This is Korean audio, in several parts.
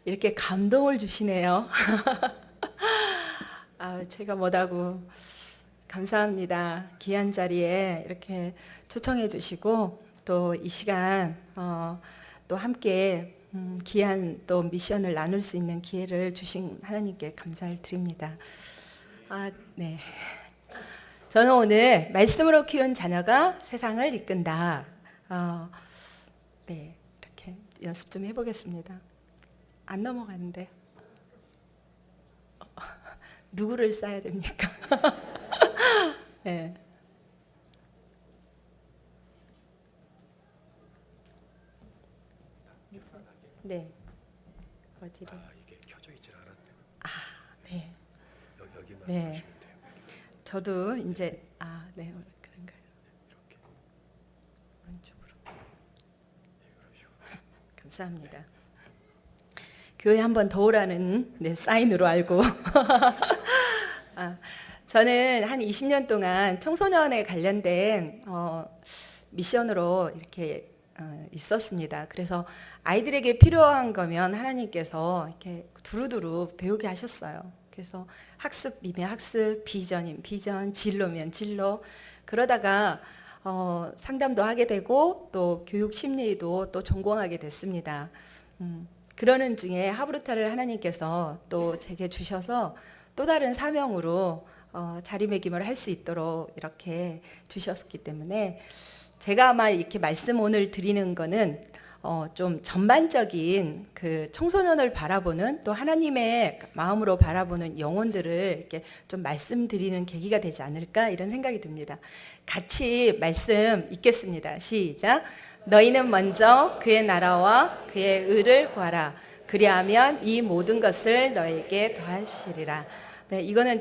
이렇게 감동을 주시네요. 제가 뭐라고 감사합니다. 귀한 자리에 이렇게 초청해 주시고 또 이 시간 또 함께 귀한 또 미션을 나눌 수 있는 기회를 주신 하나님께 감사를 드립니다. 네. 저는 오늘 말씀으로 키운 자녀가 세상을 이끈다. 네, 이렇게 연습 좀 해보겠습니다. 안 넘어가는데 누구를 쌓아야 됩니까? 네. 네. 어디를? 이게 켜져 있질 않았네요. 네. 여기만 네. 보시면 돼요. 저도 이제 네, 그런가요? 이렇게. 오른쪽으로. 이런 식으로. 감사합니다. 교회 한번 더 오라는 사인으로 알고. 저는 한 20년 동안 청소년에 관련된 미션으로 이렇게 있었습니다. 그래서 아이들에게 필요한 거면 하나님께서 이렇게 두루두루 배우게 하셨어요. 그래서 학습이면 학습, 비전이면 비전, 진로면 진로. 그러다가 상담도 하게 되고 또 교육 심리도 또 전공하게 됐습니다. 그러는 중에 하브루타를 하나님께서 또 제게 주셔서 또 다른 사명으로 자리매김을 할 수 있도록 이렇게 주셨기 때문에 제가 아마 이렇게 말씀 오늘 드리는 거는 좀 전반적인 그 청소년을 바라보는 또 하나님의 마음으로 바라보는 영혼들을 이렇게 좀 말씀드리는 계기가 되지 않을까 이런 생각이 듭니다. 같이 말씀 읽겠습니다. 시작. 너희는 먼저 그의 나라와 그의 의를 구하라. 그리하면 이 모든 것을 너에게 더하시리라. 네, 이거는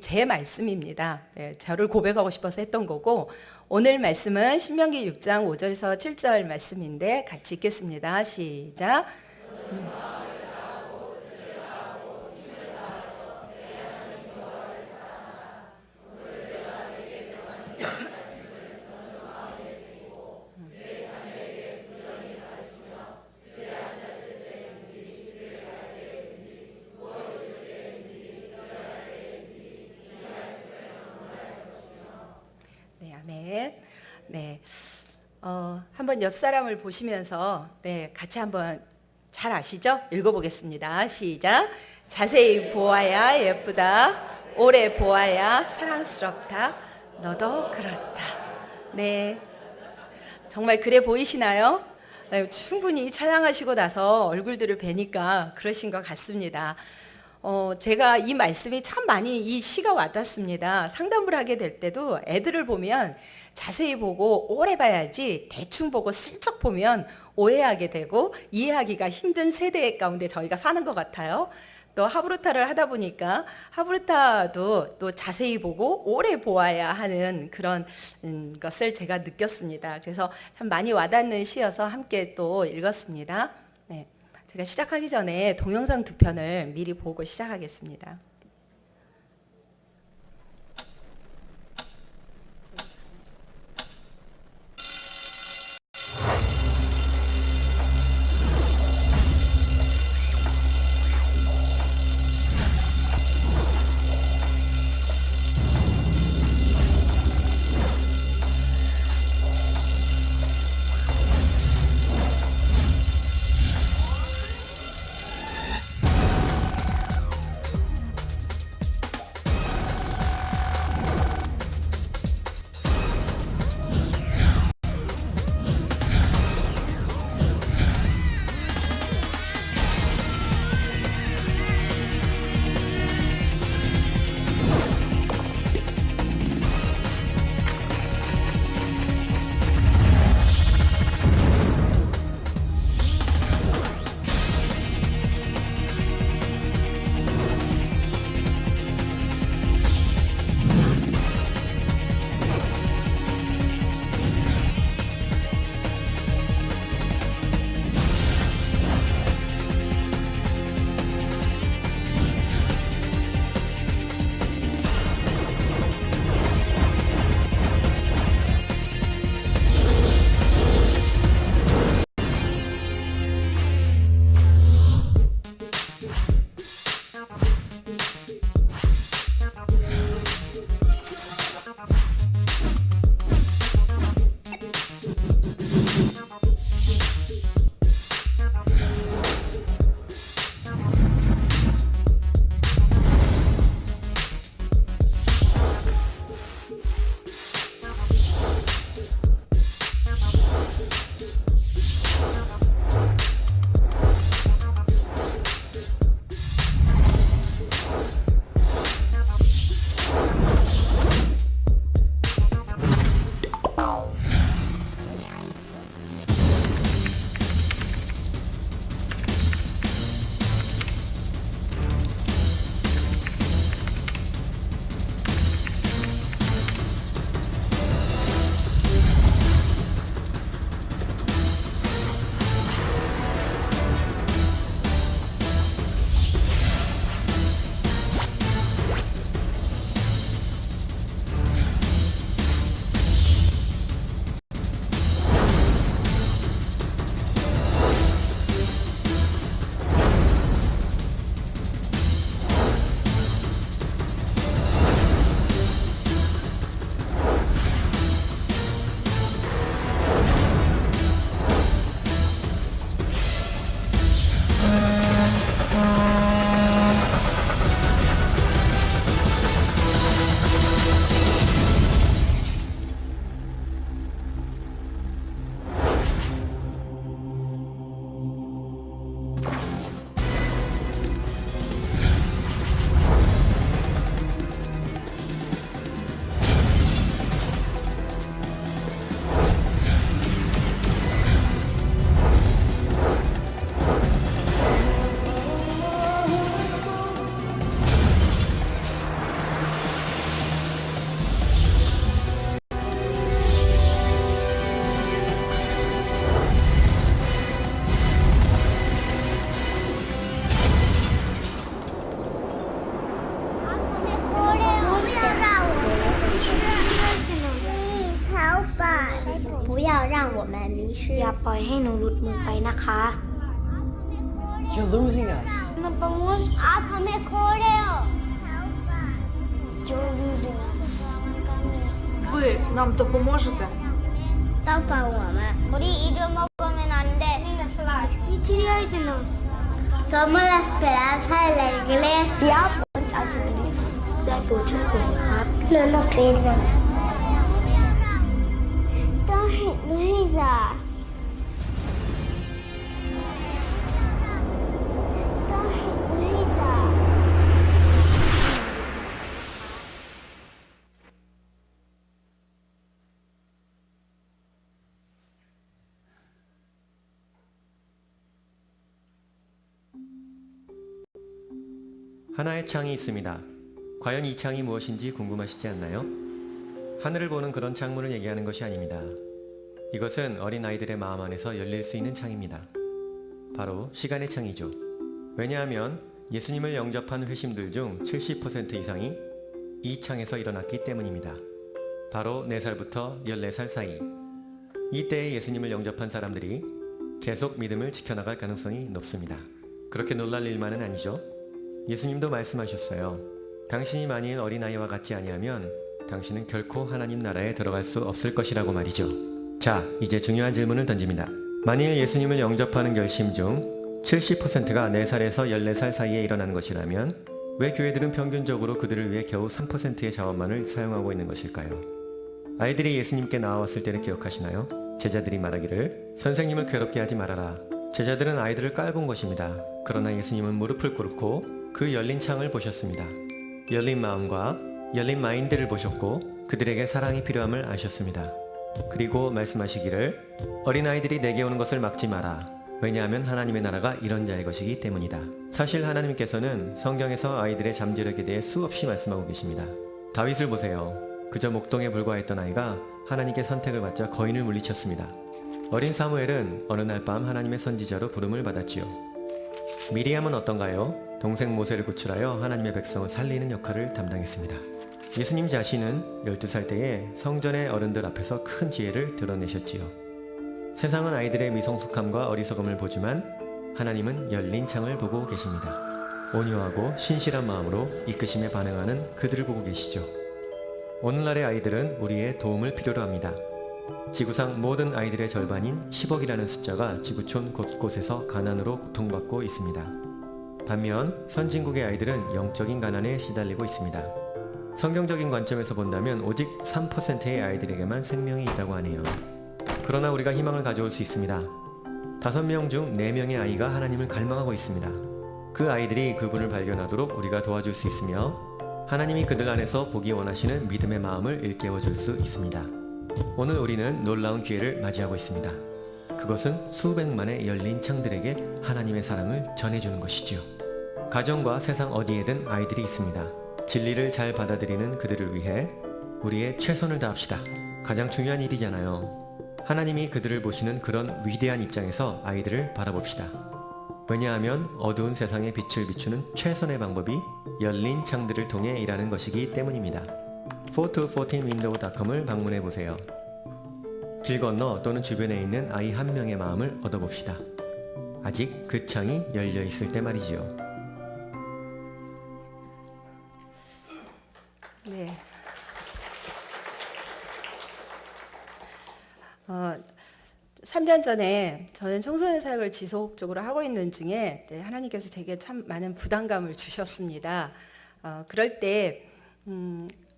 제 말씀입니다. 네, 저를 고백하고 싶어서 했던 거고 오늘 말씀은 신명기 6장 5절에서 7절 말씀인데 같이 읽겠습니다. 시작. 네, 아멘. 네, 한번 옆 사람을 보시면서 같이 한번 잘 아시죠? 읽어보겠습니다. 시작. 자세히 보아야 예쁘다. 오래 보아야 사랑스럽다. 너도 그렇다. 네, 정말 그래 보이시나요? 네, 충분히 찬양하시고 나서 얼굴들을 뵈니까 그러신 것 같습니다. 제가 이 말씀이 참 많이 이 시가 와닿습니다. 상담을 하게 될 때도 애들을 보면 자세히 보고 오래 봐야지 대충 보고 슬쩍 보면 오해하게 되고 이해하기가 힘든 세대 가운데 저희가 사는 것 같아요. 또 하브루타를 하다 보니까 하브루타도 또 자세히 보고 오래 보아야 하는 그런 것을 제가 느꼈습니다. 그래서 참 많이 와닿는 시여서 함께 또 읽었습니다. 네. 제가 시작하기 전에 동영상 두 편을 미리 보고 시작하겠습니다. 不要让我们迷失 อย่าปล่อยให้หนูหลุดมือไปนะคะ You're losing us. You're losing us. Ви нам допоможете? 倒放我们 우리 이름 먹으면 안돼 Somos la esperanza de la iglesia ได้โปรดช่วยผมนะครับ No nos creen Don't lose us Don't lose us 하나의 창이 있습니다. 과연 이 창이 무엇인지 궁금하시지 않나요? 하늘을 보는 그런 창문을 얘기하는 것이 아닙니다. 이것은 어린아이들의 마음 안에서 열릴 수 있는 창입니다. 바로 시간의 창이죠. 왜냐하면 예수님을 영접한 회심들 중 70% 이상이 이 창에서 일어났기 때문입니다. 바로 4살부터 14살 사이. 이때에 예수님을 영접한 사람들이 계속 믿음을 지켜나갈 가능성이 높습니다. 그렇게 놀랄 일만은 아니죠. 예수님도 말씀하셨어요. 당신이 만일 어린아이와 같지 아니하면 당신은 결코 하나님 나라에 들어갈 수 없을 것이라고 말이죠. 자, 이제 중요한 질문을 던집니다. 만일 예수님을 영접하는 결심 중 70%가 4살에서 14살 사이에 일어나는 것이라면 왜 교회들은 평균적으로 그들을 위해 겨우 3%의 자원만을 사용하고 있는 것일까요? 아이들이 예수님께 나왔을 때를 기억하시나요? 제자들이 말하기를 선생님을 괴롭게 하지 말아라. 제자들은 아이들을 깔본 것입니다. 그러나 예수님은 무릎을 꿇고 그 열린 창을 보셨습니다. 열린 마음과 열린 마인드를 보셨고 그들에게 사랑이 필요함을 아셨습니다. 그리고 말씀하시기를 어린아이들이 내게 오는 것을 막지 마라. 왜냐하면 하나님의 나라가 이런 자의 것이기 때문이다. 사실 하나님께서는 성경에서 아이들의 잠재력에 대해 수없이 말씀하고 계십니다. 다윗을 보세요. 그저 목동에 불과했던 아이가 하나님께 선택을 받자 거인을 물리쳤습니다. 어린 사무엘은 어느 날 밤 하나님의 선지자로 부름을 받았지요. 미리암은 어떤가요? 동생 모세를 구출하여 하나님의 백성을 살리는 역할을 담당했습니다. 예수님 자신은 12살 때에 성전의 어른들 앞에서 큰 지혜를 드러내셨지요. 세상은 아이들의 미성숙함과 어리석음을 보지만 하나님은 열린 창을 보고 계십니다. 온유하고 신실한 마음으로 이끄심에 반응하는 그들을 보고 계시죠. 오늘날의 아이들은 우리의 도움을 필요로 합니다. 지구상 모든 아이들의 절반인 10억이라는 숫자가 지구촌 곳곳에서 가난으로 고통받고 있습니다. 반면 선진국의 아이들은 영적인 가난에 시달리고 있습니다. 성경적인 관점에서 본다면 오직 3%의 아이들에게만 생명이 있다고 하네요. 그러나 우리가 희망을 가져올 수 있습니다. 5명 중 4명의 아이가 하나님을 갈망하고 있습니다. 그 아이들이 그분을 발견하도록 우리가 도와줄 수 있으며 하나님이 그들 안에서 보기 원하시는 믿음의 마음을 일깨워줄 수 있습니다. 오늘 우리는 놀라운 기회를 맞이하고 있습니다. 그것은 수백만의 열린 창들에게 하나님의 사랑을 전해주는 것이지요. 가정과 세상 어디에든 아이들이 있습니다. 진리를 잘 받아들이는 그들을 위해 우리의 최선을 다합시다. 가장 중요한 일이잖아요. 하나님이 그들을 보시는 그런 위대한 입장에서 아이들을 바라봅시다. 왜냐하면 어두운 세상에 빛을 비추는 최선의 방법이 열린 창들을 통해 일하는 것이기 때문입니다. 4to14window.com을 방문해 보세요. 길 건너 또는 주변에 있는 아이 한 명의 마음을 얻어봅시다. 아직 그 창이 열려 있을 때 말이지요. 네. 3년 20년 전에 저는 청소년 사역을 지속적으로 하고 있는 중에 하나님께서 제게 참 많은 부담감을 주셨습니다. 그럴 때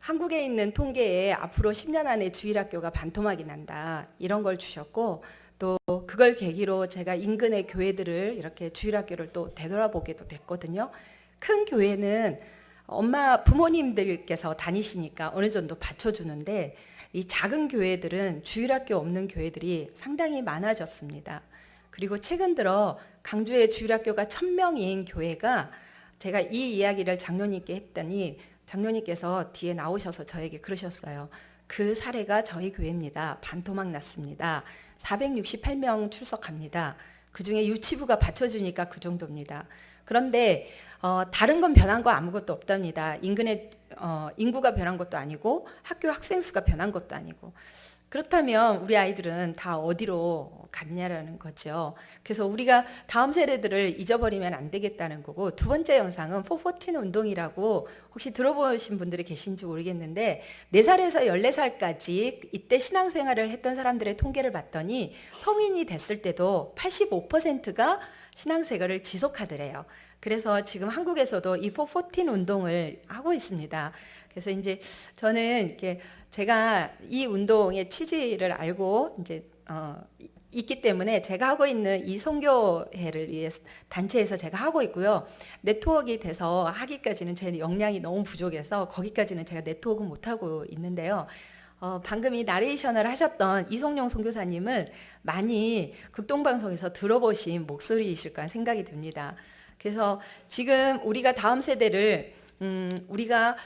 한국에 있는 통계에 앞으로 10년 안에 주일학교가 반토막이 난다 이런 걸 주셨고, 또 그걸 계기로 제가 인근의 교회들을 이렇게 주일학교를 또 되돌아보게도 됐거든요. 큰 교회는 부모님들께서 다니시니까 어느 정도 받쳐주는데, 이 작은 교회들은 주일학교 없는 교회들이 상당히 많아졌습니다. 그리고 최근 들어 강주의 주일학교가 1000명인 교회가, 제가 이 이야기를 장로님께 했더니 장로님께서 뒤에 나오셔서 저에게 그러셨어요. 그 사례가 저희 교회입니다. 반토막 났습니다. 468명 출석합니다. 그중에 유치부가 받쳐주니까 그 정도입니다. 그런데 다른 건 변한 거 아무것도 없답니다. 인근의 인구가 변한 것도 아니고 학교 학생 수가 변한 것도 아니고. 그렇다면 우리 아이들은 다 어디로 갔냐라는 거죠. 그래서 우리가 다음 세대들을 잊어버리면 안 되겠다는 거고, 두 번째 영상은 414 운동이라고 혹시 들어보신 분들이 계신지 모르겠는데, 4살에서 14살까지 이때 신앙생활을 했던 사람들의 통계를 봤더니 성인이 됐을 때도 85%가 신앙생활을 지속하더래요. 그래서 지금 한국에서도 이 414 운동을 하고 있습니다. 그래서 이제 저는 이렇게 제가 이 운동의 취지를 알고 이제 있기 때문에 제가 하고 있는 이 선교회를 위해 단체에서 제가 하고 있고요. 네트워크가 돼서 하기까지는 제 역량이 너무 부족해서 거기까지는 제가 네트워크 못 하고 있는데요. 방금 이 나레이션을 하셨던 이송용 선교사님은 많이 극동방송에서 들어보신 목소리이실 거라 생각이 듭니다. 그래서 지금 우리가 다음 세대를 우리가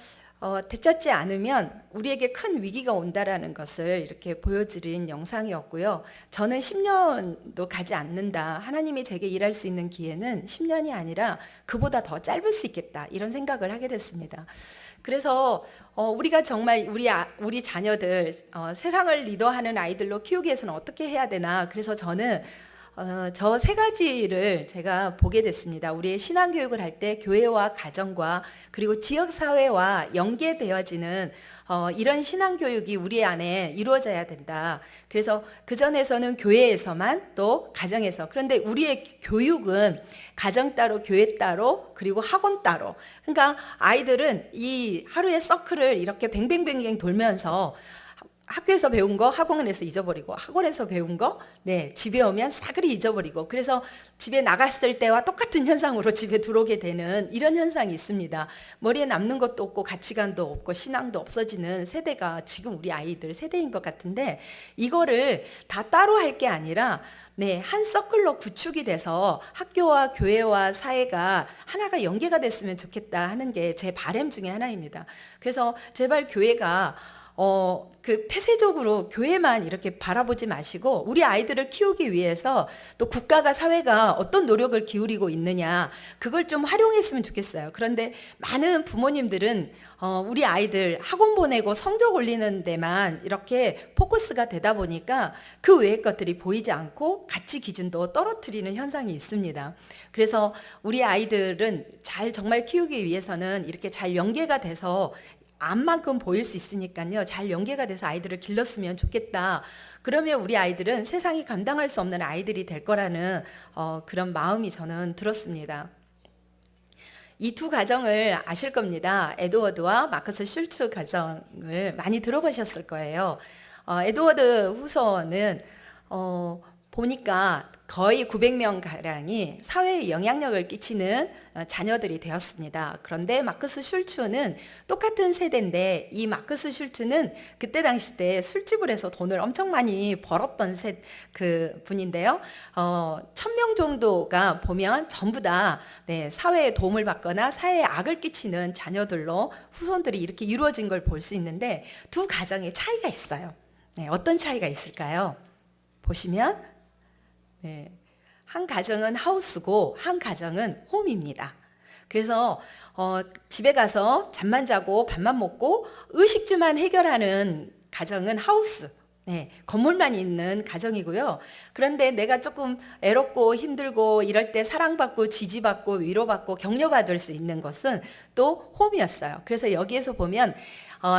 되찾지 않으면 우리에게 큰 위기가 온다라는 것을 이렇게 보여드린 영상이었고요. 저는 10년도 가지 않는다. 하나님이 제게 일할 수 있는 기회는 10년이 아니라 그보다 더 짧을 수 있겠다. 이런 생각을 하게 됐습니다. 그래서 우리가 정말 우리 자녀들 세상을 리더하는 아이들로 키우기 위해서는 어떻게 해야 되나. 그래서 저는 저 세 가지를 제가 보게 됐습니다. 우리의 신앙교육을 할 때 교회와 가정과 그리고 지역사회와 연계되어지는 이런 신앙교육이 우리 안에 이루어져야 된다. 그래서 그전에서는 교회에서만, 또 가정에서. 그런데 우리의 교육은 가정 따로, 교회 따로, 그리고 학원 따로. 그러니까 아이들은 이 하루의 서클을 이렇게 뱅뱅뱅뱅 돌면서 학교에서 배운 거 학원에서 잊어버리고, 학원에서 배운 거 집에 오면 싸그리 잊어버리고, 그래서 집에 나갔을 때와 똑같은 현상으로 집에 들어오게 되는 이런 현상이 있습니다. 머리에 남는 것도 없고 가치관도 없고 신앙도 없어지는 세대가 지금 우리 아이들 세대인 것 같은데, 이거를 다 따로 할 게 아니라 한 서클로 구축이 돼서 학교와 교회와 사회가 하나가 연계가 됐으면 좋겠다 하는 게 제 바람 중에 하나입니다. 그래서 제발 교회가 그 폐쇄적으로 교회만 이렇게 바라보지 마시고, 우리 아이들을 키우기 위해서 또 국가가, 사회가 어떤 노력을 기울이고 있느냐, 그걸 좀 활용했으면 좋겠어요. 그런데 많은 부모님들은 우리 아이들 학원 보내고 성적 올리는 데만 이렇게 포커스가 되다 보니까 그 외의 것들이 보이지 않고 가치 기준도 떨어뜨리는 현상이 있습니다. 그래서 우리 아이들은 잘 정말 키우기 위해서는 이렇게 잘 연계가 돼서 암만큼 보일 수 있으니까요. 잘 연계가 돼서 아이들을 길렀으면 좋겠다. 그러면 우리 아이들은 세상이 감당할 수 없는 아이들이 될 거라는 그런 마음이 저는 들었습니다. 이 두 가정을 아실 겁니다. 에드워드와 마커스 슐츠 가정을 많이 들어보셨을 거예요. 에드워드 후손은 보니까 거의 900명 가량이 사회에 영향력을 끼치는 자녀들이 되었습니다. 그런데 마크스 슐츠는 똑같은 세대인데, 이 마크스 슐츠는 그때 당시 때 술집을 해서 돈을 엄청 많이 벌었던 그 분인데요. 1000명 정도가 보면 전부 다 사회에 도움을 받거나 사회에 악을 끼치는 자녀들로 후손들이 이렇게 이루어진 걸 볼 수 있는데, 두 가정에 차이가 있어요. 어떤 차이가 있을까요? 보시면 한 가정은 하우스고 한 가정은 홈입니다. 그래서 집에 가서 잠만 자고 밥만 먹고 의식주만 해결하는 가정은 하우스, 건물만 있는 가정이고요. 그런데 내가 조금 애롭고 힘들고 이럴 때 사랑받고 지지받고 위로받고 격려받을 수 있는 것은 또 홈이었어요. 그래서 여기에서 보면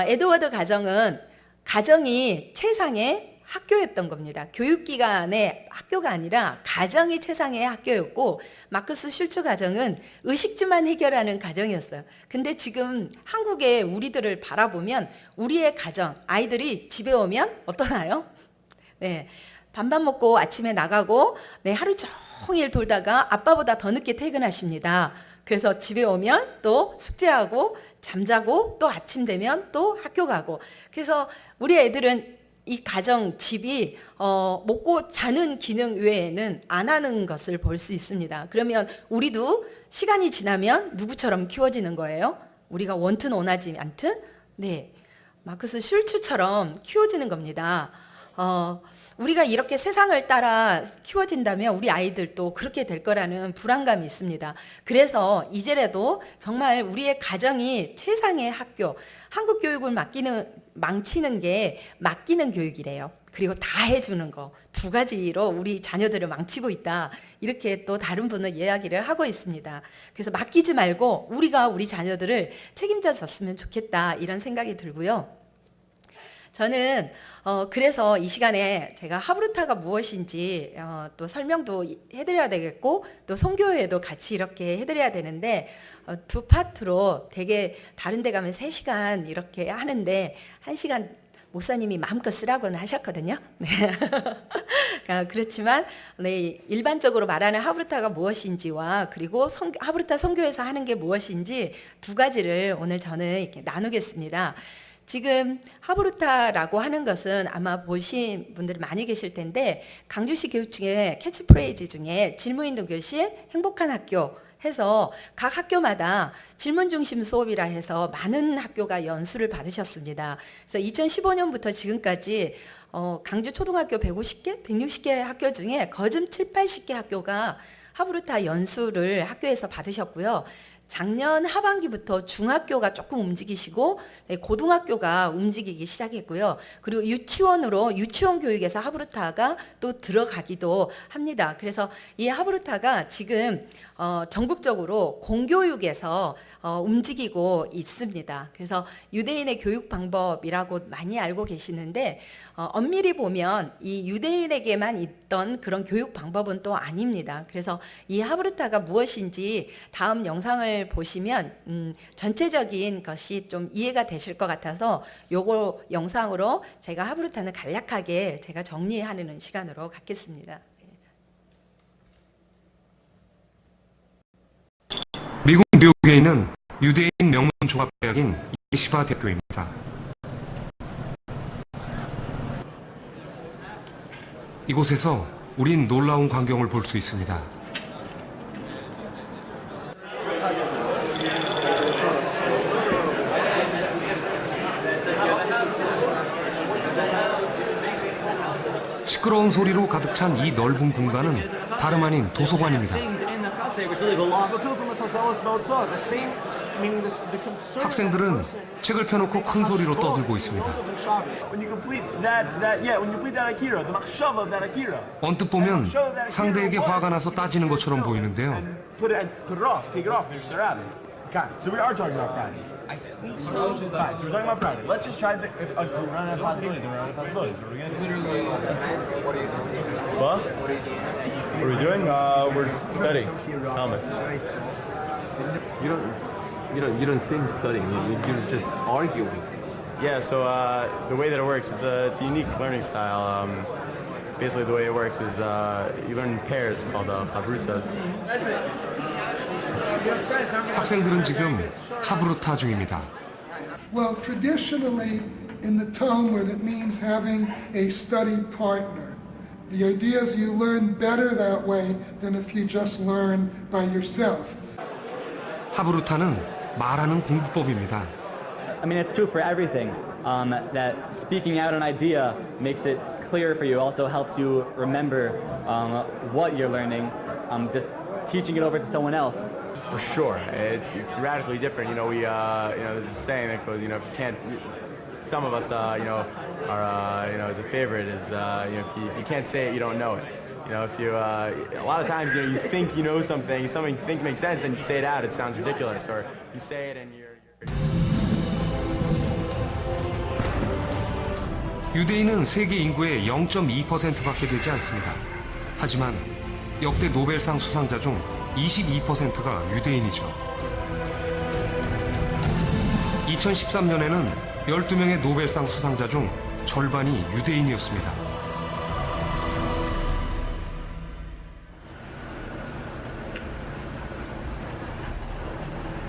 에드워드 가정은 가정이 최상의 학교였던 겁니다. 교육기관의 학교가 아니라 가정이 최상의 학교였고 마크스 슐츠 가정은 의식주만 해결하는 가정이었어요. 근데 지금 한국의 우리들을 바라보면 우리의 가정, 아이들이 집에 오면 어떠나요? 네, 밥만 먹고 아침에 나가고 네, 하루 종일 돌다가 아빠보다 더 늦게 퇴근하십니다. 그래서 집에 오면 또 숙제하고 잠자고 또 아침 되면 또 학교 가고 그래서 우리 애들은 이 가정, 집이 먹고 자는 기능 외에는 안 하는 것을 볼 수 있습니다. 그러면 우리도 시간이 지나면 누구처럼 키워지는 거예요? 우리가 원튼 원하지 않든 네, 마크스 슐츠처럼 키워지는 겁니다. 우리가 이렇게 세상을 따라 키워진다면 우리 아이들도 그렇게 될 거라는 불안감이 있습니다. 그래서 이제라도 정말 우리의 가정이 최상의 학교, 한국 교육을 망치는 게 맡기는 교육이래요. 그리고 다 해주는 거. 두 가지로 우리 자녀들을 망치고 있다. 이렇게 또 다른 분은 이야기를 하고 있습니다. 그래서 맡기지 말고 우리가 우리 자녀들을 책임져 줬으면 좋겠다. 이런 생각이 들고요. 저는 그래서 이 시간에 제가 하브루타가 무엇인지 또 설명도 해드려야 되겠고 또 선교회도 같이 이렇게 해드려야 되는데 두 파트로 되게 다른 데 가면 3시간 이렇게 하는데 1시간 목사님이 마음껏 쓰라고는 하셨거든요. 네. 그렇지만 네, 일반적으로 말하는 하브루타가 무엇인지와 그리고 하브루타 선교회에서 하는 게 무엇인지 두 가지를 오늘 저는 이렇게 나누겠습니다. 지금 하브루타라고 하는 것은 아마 보신 분들이 많이 계실 텐데 강주시 교육 중에 캐치프레이즈 중에 질문인도 교실, 행복한 학교 해서 각 학교마다 질문 중심 수업이라 해서 많은 학교가 연수를 받으셨습니다. 그래서 2015년부터 지금까지 강주 초등학교 150개, 160개 학교 중에 거즘 7, 80개 학교가 하브루타 연수를 학교에서 받으셨고요. 작년 하반기부터 중학교가 조금 움직이시고 고등학교가 움직이기 시작했고요. 그리고 유치원으로 유치원 교육에서 하브루타가 또 들어가기도 합니다. 그래서 이 하브루타가 지금 전국적으로 공교육에서 움직이고 있습니다. 그래서 유대인의 교육 방법이라고 많이 알고 계시는데 엄밀히 보면 이 유대인에게만 있던 그런 교육 방법은 또 아닙니다. 그래서 이 하브루타가 무엇인지 다음 영상을 보시면 전체적인 것이 좀 이해가 되실 것 같아서 요거 영상으로 제가 하브루타는 간략하게 제가 정리하는 시간으로 갖겠습니다. 미국 뉴욕에 있는 유대인 명문 종합대학인 예시바 대학교입니다. 이곳에서 우린 놀라운 광경을 볼 수 있습니다. 시끄러운 소리로 가득 찬 이 넓은 공간은 다름 아닌 도서관입니다. 학생들은 책을 펴놓고 큰 소리로 떠들고 있습니다. 언뜻 보면 상대에게 화가 나서 따지는 것처럼 보이는데요. I think so. Fine, so we're talking about Friday. Let's just try to run out of possibilities. We're running out of possibilities. We're gonna What? What are we doing? We're studying. Talmud. You don't seem studying. You're just arguing. Yeah. So the way that it works is it's a unique learning style. Basically, the way it works is you learn in pairs called chavrusas. 학생들은 지금 하브루타 중입니다. Well, traditionally in the Talmud it means having a study partner. The idea is you learn better that way than if you just learn by yourself. 하브루타는 말하는 공부법입니다. I mean, it's true for everything. That speaking out an idea makes it clear for you. Also helps you remember what you're learning. Just teaching it over to someone else. For sure, it's radically different. You know, there's a saying that goes, if you can't, some of us, are, as a favorite is, if you can't say it, you don't know it. If you, a lot of times, you think you know something you think makes sense, then you say it out, it sounds ridiculous, or you say it and you're 유대인은 세계 인구의 0.2%밖에 되지 않습니다. 하지만 역대 노벨상 수상자 중 22%가 유대인이죠. 2013년에는 12명의 노벨상 수상자 중 절반이 유대인이었습니다.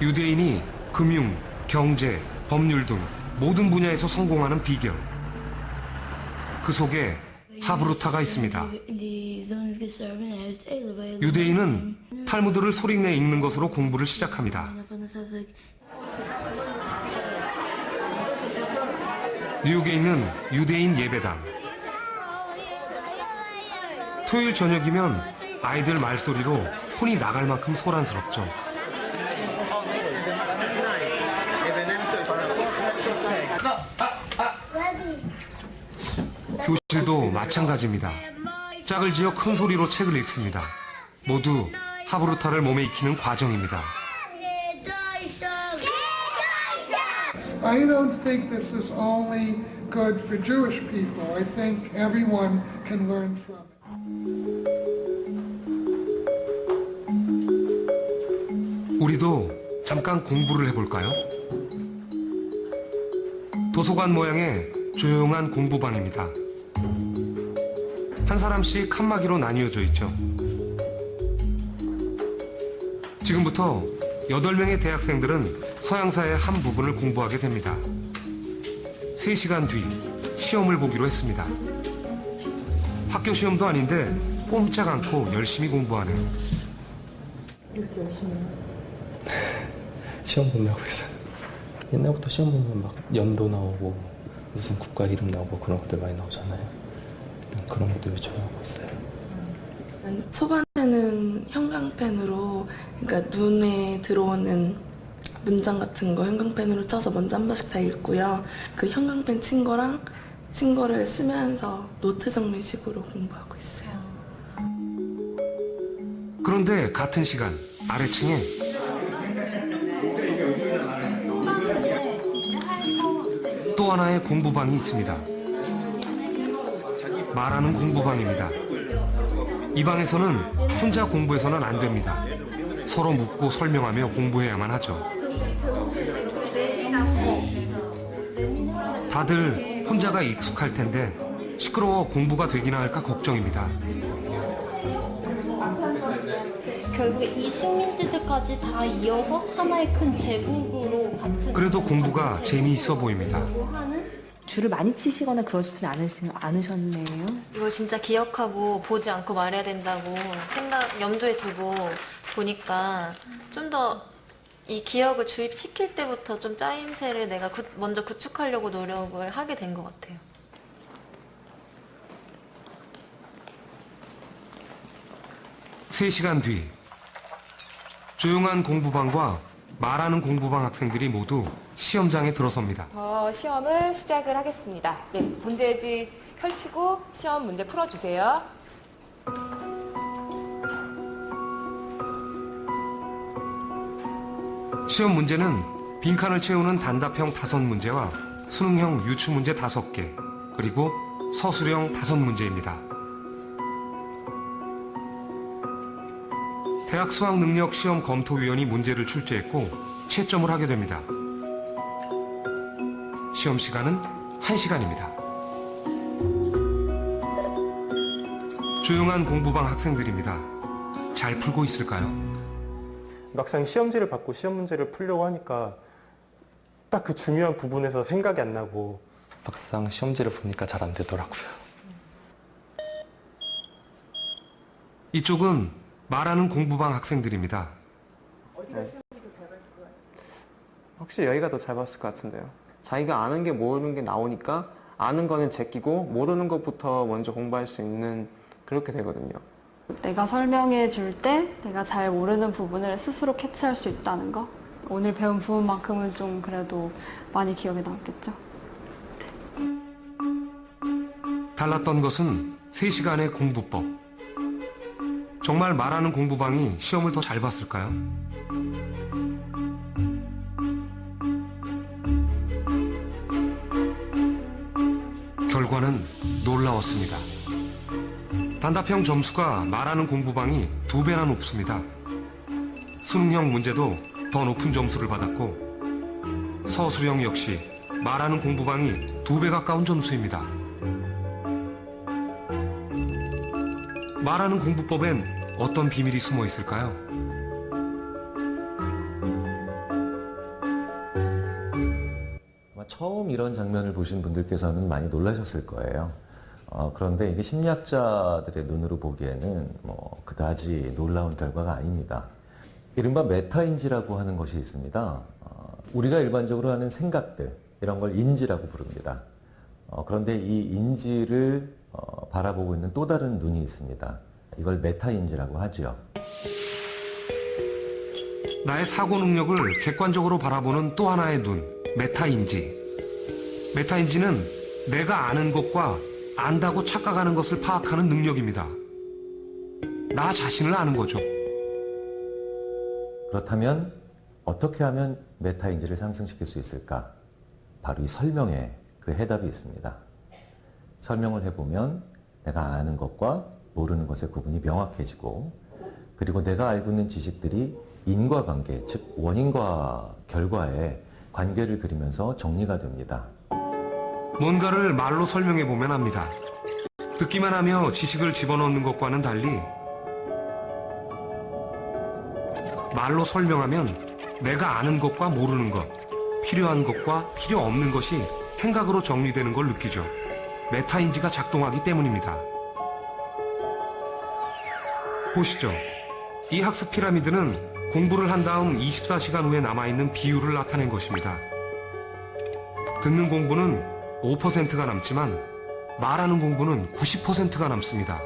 유대인이 금융, 경제, 법률 등 모든 분야에서 성공하는 비결. 그 속에 하브루타가 있습니다. 유대인은 탈무드를 소리내 읽는 것으로 공부를 시작합니다. 뉴욕에 있는 유대인 예배당. 토요일 저녁이면 아이들 말소리로 혼이 나갈 만큼 소란스럽죠. 교실도 마찬가지입니다. 짝을 지어 큰 소리로 책을 읽습니다. 모두 하브루타를 몸에 익히는 과정입니다. I don't think this is only good for Jewish people. I think everyone can learn from it. 우리도 잠깐 공부를 해볼까요? 도서관 모양의 조용한 공부방입니다. 한 사람씩 칸막이로 나뉘어져 있죠. 지금부터 8명의 대학생들은 서양사의 한 부분을 공부하게 됩니다. 3시간 뒤 시험을 보기로 했습니다. 학교 시험도 아닌데 꼼짝 않고 열심히 공부하네요. 이렇게 열심히 시험 보려고 해서 옛날부터 시험 보면 막 연도 나오고 무슨 국가 이름 나오고 그런 것들 많이 나오잖아요. 일단 그런 것들 위주로 하고 있어요. 초반에는 형광펜으로, 그러니까 눈에 들어오는 문장 같은 거 형광펜으로 쳐서 먼저 한 번씩 다 읽고요. 그 형광펜 친 거를 쓰면서 노트 정리식으로 공부하고 있어요. 그런데 같은 시간 아래층에 또 하나의 공부방이 있습니다. 말하는 공부방입니다. 이 방에서는 혼자 공부해서는 안 됩니다. 서로 묻고 설명하며 공부해야만 하죠. 다들 혼자가 익숙할 텐데 시끄러워 공부가 되기나 할까 걱정입니다. 결국에 이 식민지들까지 다 이어서 하나의 큰 제국으로 같은. 그래도 공부가 재미있어 보입니다. 줄을 많이 치시거나 그러시진 않으셨네요. 이거 진짜 기억하고 보지 않고 말해야 된다고 염두에 두고 보니까 좀 더 이 기억을 주입시킬 때부터 좀 짜임새를 내가 먼저 구축하려고 노력을 하게 된 것 같아요. 세 시간 뒤 조용한 공부방과 말하는 공부방 학생들이 모두 시험장에 들어섭니다. 시험을 시작을 하겠습니다. 네, 문제지 펼치고 시험 문제 풀어주세요. 시험 문제는 빈칸을 채우는 단답형 5문제와 수능형 유추문제 5개, 그리고 서술형 5문제입니다. 대학 수학능력 시험검토위원이 문제를 출제했고 채점을 하게 됩니다. 시험 시간은 1시간입니다. 조용한 공부방 학생들입니다. 잘 풀고 있을까요? 막상 시험지를 받고 시험 문제를 풀려고 하니까 딱 그 중요한 부분에서 생각이 안 나고 막상 시험지를 보니까 잘 안 되더라고요. 이쪽은 말하는 공부방 학생들입니다. 확실히 여기가 더 잘 봤을 것 같은데요. 자기가 아는 게 모르는 게 나오니까 아는 거는 제끼고 모르는 것부터 먼저 공부할 수 있는 그렇게 되거든요. 내가 설명해 줄 때 내가 잘 모르는 부분을 스스로 캐치할 수 있다는 거. 오늘 배운 부분만큼은 좀 그래도 많이 기억에 남겠죠. 달랐던 것은 3시간의 공부법. 정말 말하는 공부방이 시험을 더 잘 봤을까요? 결과는 놀라웠습니다. 단답형 점수가 말하는 공부방이 2배나 높습니다. 수능형 문제도 더 높은 점수를 받았고 서술형 역시 말하는 공부방이 2배 가까운 점수입니다. 말하는 공부법엔 어떤 비밀이 숨어 있을까요? 아마 처음 이런 장면을 보신 분들께서는 많이 놀라셨을 거예요. 그런데 이게 심리학자들의 눈으로 보기에는 그다지 놀라운 결과가 아닙니다. 이른바 메타인지라고 하는 것이 있습니다. 우리가 일반적으로 하는 생각들, 이런 걸 인지라고 부릅니다. 그런데 이 인지를 바라보고 있는 또 다른 눈이 있습니다. 이걸 메타인지라고 하죠. 나의 사고 능력을 객관적으로 바라보는 또 하나의 눈, 메타인지. 메타인지는 내가 아는 것과 안다고 착각하는 것을 파악하는 능력입니다. 나 자신을 아는 거죠. 그렇다면 어떻게 하면 메타인지를 상승시킬 수 있을까? 바로 이 설명에 그 해답이 있습니다. 설명을 해보면 내가 아는 것과 모르는 것의 구분이 명확해지고, 그리고 내가 알고 있는 지식들이 인과관계, 즉 원인과 결과의 관계를 그리면서 정리가 됩니다. 뭔가를 말로 설명해보면 압니다. 듣기만 하며 지식을 집어넣는 것과는 달리 말로 설명하면 내가 아는 것과 모르는 것, 필요한 것과 필요 없는 것이 생각으로 정리되는 걸 느끼죠. 메타인지가 작동하기 때문입니다. 보시죠. 이 학습 피라미드는 공부를 한 다음 24시간 후에 남아있는 비율을 나타낸 것입니다. 듣는 공부는 5%가 남지만 말하는 공부는 90%가 남습니다.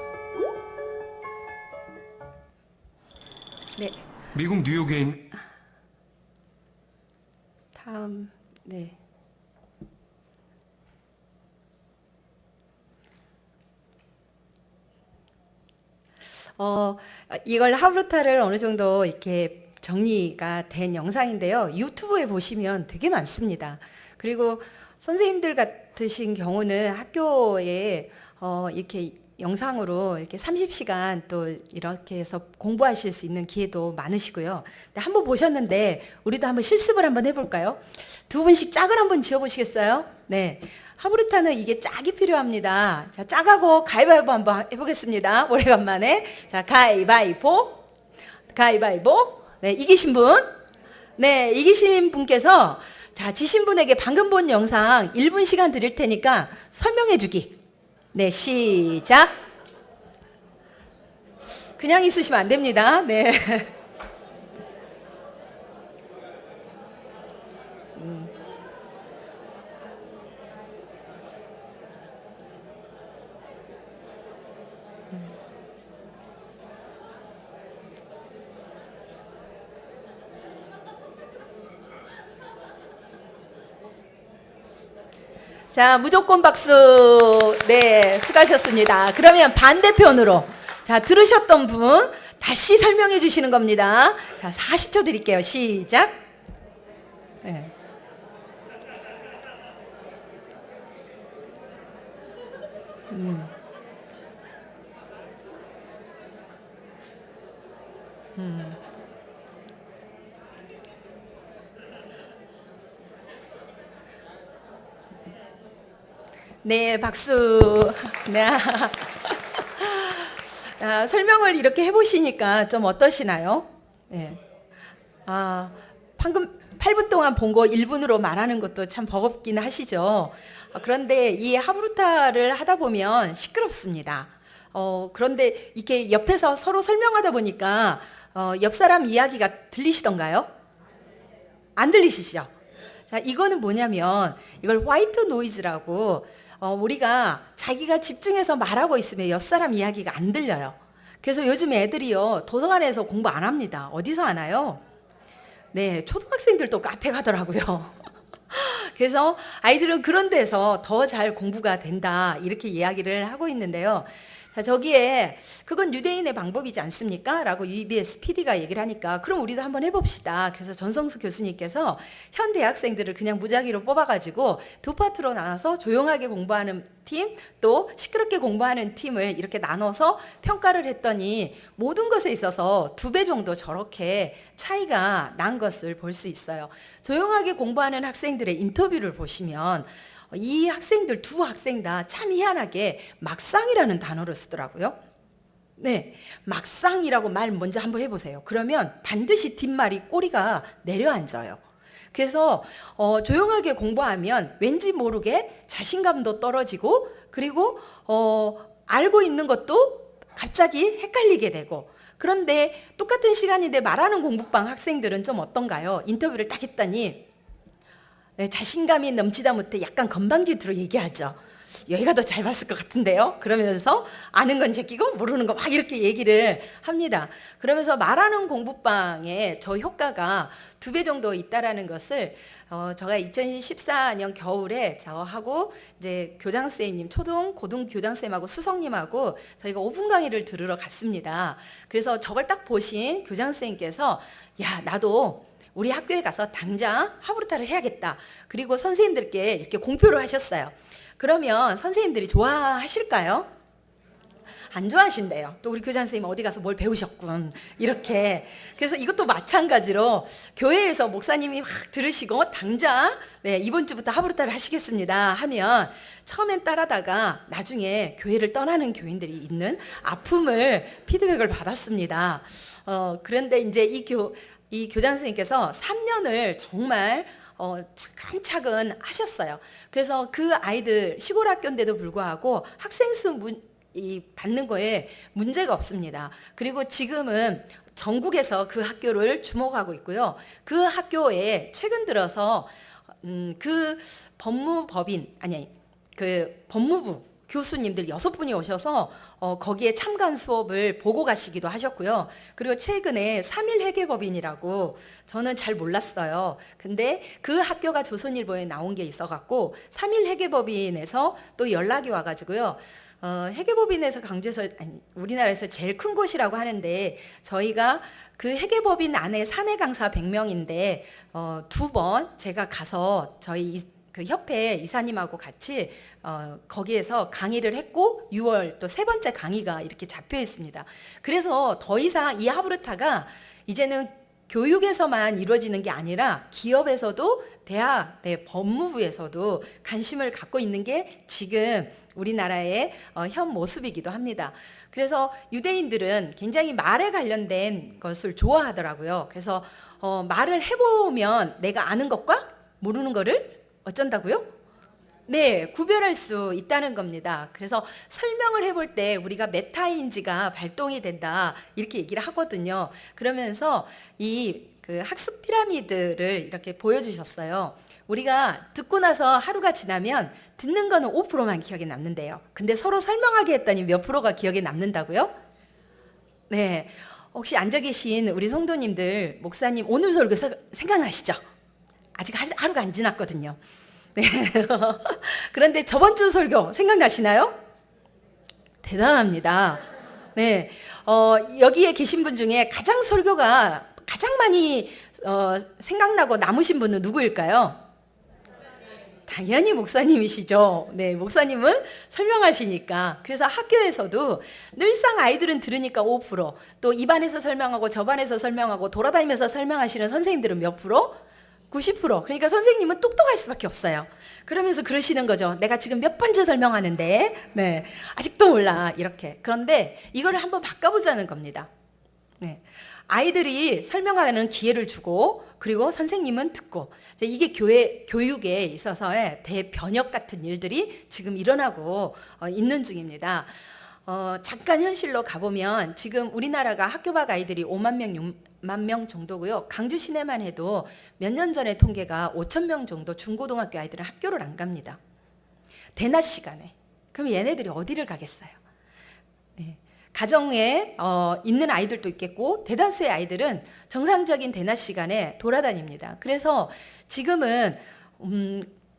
네. 미국 뉴욕에 있는 다음, 네. 이걸 하브루타를 어느 정도 이렇게 정리가 된 영상인데요. 유튜브에 보시면 되게 많습니다. 그리고 선생님들 같으신 경우는 학교에 이렇게 영상으로 이렇게 30시간 또 이렇게 해서 공부하실 수 있는 기회도 많으시고요. 근데 한번 보셨는데 우리도 한번 실습을 한번 해볼까요? 두 분씩 짝을 한번 지어보시겠어요? 네. 하브루타는 이게 짝이 필요합니다. 자, 짝하고 가위바위보 한번 해보겠습니다. 오래간만에. 자, 가위바위보. 가위바위보. 네, 이기신 분. 네, 이기신 분께서 자, 지신 분에게 방금 본 영상 1분 시간 드릴 테니까 설명해 주기. 네, 시작. 그냥 있으시면 안 됩니다. 네. 자, 무조건 박수. 네, 수고하셨습니다. 그러면 반대편으로. 자, 들으셨던 분 다시 설명해 주시는 겁니다. 자, 40초 드릴게요. 시작. 네. 네, 박수. 네. 설명을 이렇게 해보시니까 좀 어떠시나요? 네. 방금 8분 동안 본 거 1분으로 말하는 것도 참 버겁긴 하시죠. 그런데 이 하브루타를 하다 보면 시끄럽습니다. 그런데 이렇게 옆에서 서로 설명하다 보니까 옆 사람 이야기가 들리시던가요? 안 들리시죠? 자, 이거는 뭐냐면 이걸 화이트 노이즈라고 우리가 자기가 집중해서 말하고 있으면 옆 사람 이야기가 안 들려요. 그래서 요즘 애들이요, 도서관에서 공부 안 합니다. 어디서 하나요? 네, 초등학생들도 카페 가더라고요. 그래서 아이들은 그런 데서 더 잘 공부가 된다, 이렇게 이야기를 하고 있는데요. 자, 저기에 그건 유대인의 방법이지 않습니까? 라고 UBS PD가 얘기를 하니까 그럼 우리도 한번 해봅시다. 그래서 전성수 교수님께서 현 대학생들을 그냥 무작위로 뽑아가지고 두 파트로 나눠서 조용하게 공부하는 팀, 또 시끄럽게 공부하는 팀을 이렇게 나눠서 평가를 했더니 모든 것에 있어서 2배 정도 저렇게 차이가 난 것을 볼 수 있어요. 조용하게 공부하는 학생들의 인터뷰를 보시면 이 학생들, 두 학생 다 참 희한하게 막상이라는 단어를 쓰더라고요. 네, 막상이라고 말 먼저 한번 해보세요. 그러면 반드시 뒷말이 꼬리가 내려앉아요. 그래서 조용하게 공부하면 왠지 모르게 자신감도 떨어지고 그리고 알고 있는 것도 갑자기 헷갈리게 되고 그런데 똑같은 시간인데 말하는 공부방 학생들은 좀 어떤가요? 인터뷰를 딱 했더니 네, 자신감이 넘치다 못해 약간 건방지트로 얘기하죠. 여기가 더 잘 봤을 것 같은데요. 그러면서 아는 건 제끼고 모르는 거 막 이렇게 얘기를 합니다. 그러면서 말하는 공부방에 저 효과가 2배 정도 있다라는 것을 제가 2014년 겨울에 저하고 이제 교장 선생님, 초등, 고등 교장 선생님하고 수석님하고 저희가 5분 강의를 들으러 갔습니다. 그래서 저걸 딱 보신 교장 선생님께서 야, 나도 우리 학교에 가서 당장 하브루타를 해야겠다. 그리고 선생님들께 이렇게 공표를 하셨어요. 그러면 선생님들이 좋아하실까요? 안 좋아하신대요. 또 우리 교장 선생님 어디 가서 뭘 배우셨군. 이렇게. 그래서 이것도 마찬가지로 교회에서 목사님이 막 들으시고 당장 네, 이번 주부터 하브루타를 하시겠습니다 하면 처음엔 따라다가 나중에 교회를 떠나는 교인들이 있는 아픔을 피드백을 받았습니다. 그런데 이제 이 교장 선생님께서 3년을 정말 차근차근 하셨어요. 그래서 그 아이들 시골 학교인데도 불구하고 학생 수 받는 거에 문제가 없습니다. 그리고 지금은 전국에서 그 학교를 주목하고 있고요. 그 학교에 최근 들어서 그 법무부 교수님들 6분이 오셔서 거기에 참관 수업을 보고 가시기도 하셨고요. 그리고 최근에 3일 회계법인이라고 저는 잘 몰랐어요. 근데 그 학교가 조선일보에 나온 게 있어갖고 3일 회계법인에서 또 연락이 와가지고요. 회계법인에서 강주에서 우리나라에서 제일 큰 곳이라고 하는데 저희가 그 회계법인 안에 사내 강사 100명인데 2번 제가 가서 저희 그 협회 이사님하고 같이 거기에서 강의를 했고 6월 또 3번째 강의가 이렇게 잡혀 있습니다. 그래서 더 이상 이 하브루타가 이제는 교육에서만 이루어지는 게 아니라 기업에서도 대학, 법무부에서도 관심을 갖고 있는 게 지금 우리나라의 현 모습이기도 합니다. 그래서 유대인들은 굉장히 말에 관련된 것을 좋아하더라고요. 그래서 말을 해보면 내가 아는 것과 모르는 거를 어쩐다고요? 네, 구별할 수 있다는 겁니다. 그래서 설명을 해볼 때 우리가 메타인지가 발동이 된다 이렇게 얘기를 하거든요. 그러면서 그 학습 피라미드를 이렇게 보여주셨어요. 우리가 듣고 나서 하루가 지나면 듣는 거는 5%만 기억에 남는데요. 근데 서로 설명하게 했더니 몇 프로가 기억에 남는다고요? 네, 혹시 앉아 계신 우리 성도님들, 목사님 오늘 설교 생각나시죠? 아직 하루가 안 지났거든요. 네. 그런데 저번 주 설교 생각나시나요? 대단합니다. 네. 여기에 계신 분 중에 설교가 가장 많이 생각나고 남으신 분은 누구일까요? 당연히 목사님이시죠. 네, 목사님은 설명하시니까. 그래서 학교에서도 늘상 아이들은 들으니까 5%, 또 이 반에서 설명하고 저 반에서 설명하고 돌아다니면서 설명하시는 선생님들은 몇 프로? 90%. 그러니까 선생님은 똑똑할 수밖에 없어요. 그러면서 그러시는 거죠. 내가 지금 몇 번째 설명하는데, 네, 아직도 몰라. 이렇게. 그런데 이거를 한번 바꿔보자는 겁니다. 네. 아이들이 설명하는 기회를 주고, 그리고 선생님은 듣고. 이게 교육에 있어서의 대변혁 같은 일들이 지금 일어나고 있는 중입니다. 잠깐 현실로 가보면 지금 우리나라가 학교 밖 아이들이 5만 명, 6만 명 정도고요. 강주 시내만 해도 몇 년 전에 통계가 5천 명 정도 중고등학교 아이들은 학교를 안 갑니다. 대낮 시간에. 그럼 얘네들이 어디를 가겠어요? 네. 가정에 있는 아이들도 있겠고 대다수의 아이들은 정상적인 대낮 시간에 돌아다닙니다. 그래서 지금은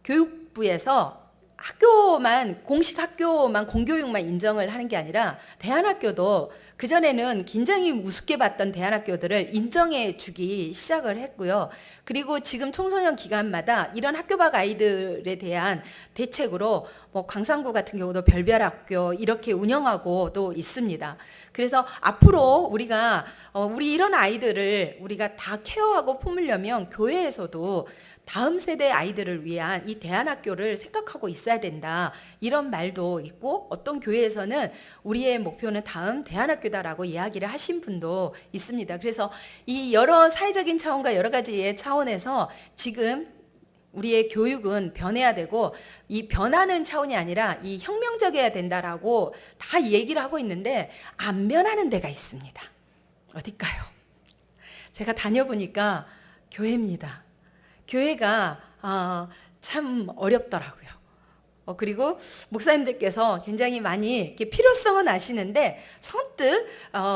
교육부에서 학교만 공식 학교만 공교육만 인정을 하는 게 아니라 대안학교도 그전에는 굉장히 우습게 봤던 대안학교들을 인정해 주기 시작을 했고요. 그리고 지금 청소년 기간마다 이런 학교 밖 아이들에 대한 대책으로 뭐 광산구 같은 경우도 별별학교 이렇게 운영하고도 있습니다. 그래서 앞으로 우리가 우리 이런 아이들을 우리가 다 케어하고 품으려면 교회에서도 다음 세대 아이들을 위한 이 대안학교를 생각하고 있어야 된다. 이런 말도 있고 어떤 교회에서는 우리의 목표는 다음 대안학교다라고 이야기를 하신 분도 있습니다. 그래서 이 여러 사회적인 차원과 여러 가지의 차원에서 지금 우리의 교육은 변해야 되고 이 변하는 차원이 아니라 이 혁명적이어야 된다라고 다 얘기를 하고 있는데 안 변하는 데가 있습니다. 어딜까요? 제가 다녀보니까 교회입니다. 교회가 참 어렵더라고요. 그리고 목사님들께서 굉장히 많이 이렇게 필요성은 아시는데 선뜻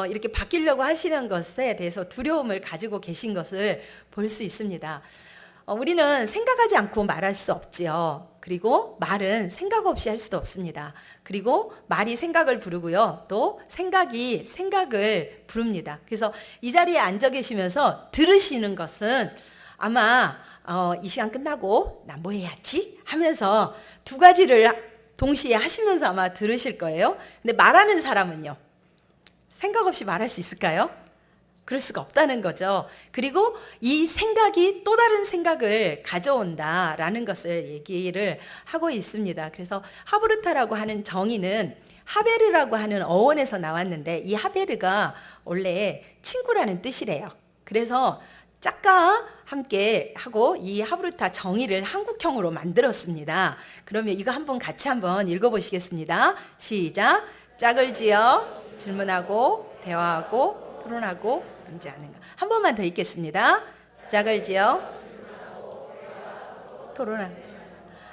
이렇게 바뀌려고 하시는 것에 대해서 두려움을 가지고 계신 것을 볼 수 있습니다. 우리는 생각하지 않고 말할 수 없지요. 그리고 말은 생각 없이 할 수도 없습니다. 그리고 말이 생각을 부르고요. 또 생각이 생각을 부릅니다. 그래서 이 자리에 앉아 계시면서 들으시는 것은 아마 이 시간 끝나고 나 뭐 해야지 하면서 두 가지를 동시에 하시면서 아마 들으실 거예요. 근데 말하는 사람은요. 생각 없이 말할 수 있을까요? 그럴 수가 없다는 거죠. 그리고 이 생각이 또 다른 생각을 가져온다라는 것을 얘기를 하고 있습니다. 그래서 하브르타라고 하는 정의는 하베르라고 하는 어원에서 나왔는데 이 하베르가 원래 친구라는 뜻이래요. 그래서 짝과 함께 하고 이 하브르타 정의를 한국형으로 만들었습니다. 그러면 이거 한번 같이 한번 읽어보시겠습니다. 시작. 짝을 지어 질문하고 대화하고 토론하고 문제하는 거. 한 번만 더 읽겠습니다. 짝을 지어 토론하는.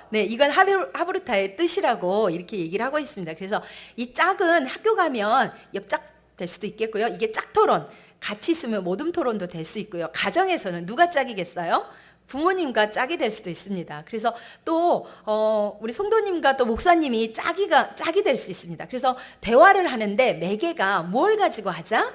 네, 이건 하브르타의 뜻이라고 이렇게 얘기를 하고 있습니다. 그래서 이 짝은 학교 가면 옆짝 될 수도 있겠고요. 이게 짝토론. 같이 있으면 모둠 토론도 될 수 있고요. 가정에서는 누가 짝이겠어요? 부모님과 짝이 될 수도 있습니다. 그래서 또 우리 성도님과 또 목사님이 짝이 될 수 있습니다. 그래서 대화를 하는데 매개가 뭘 가지고 하자?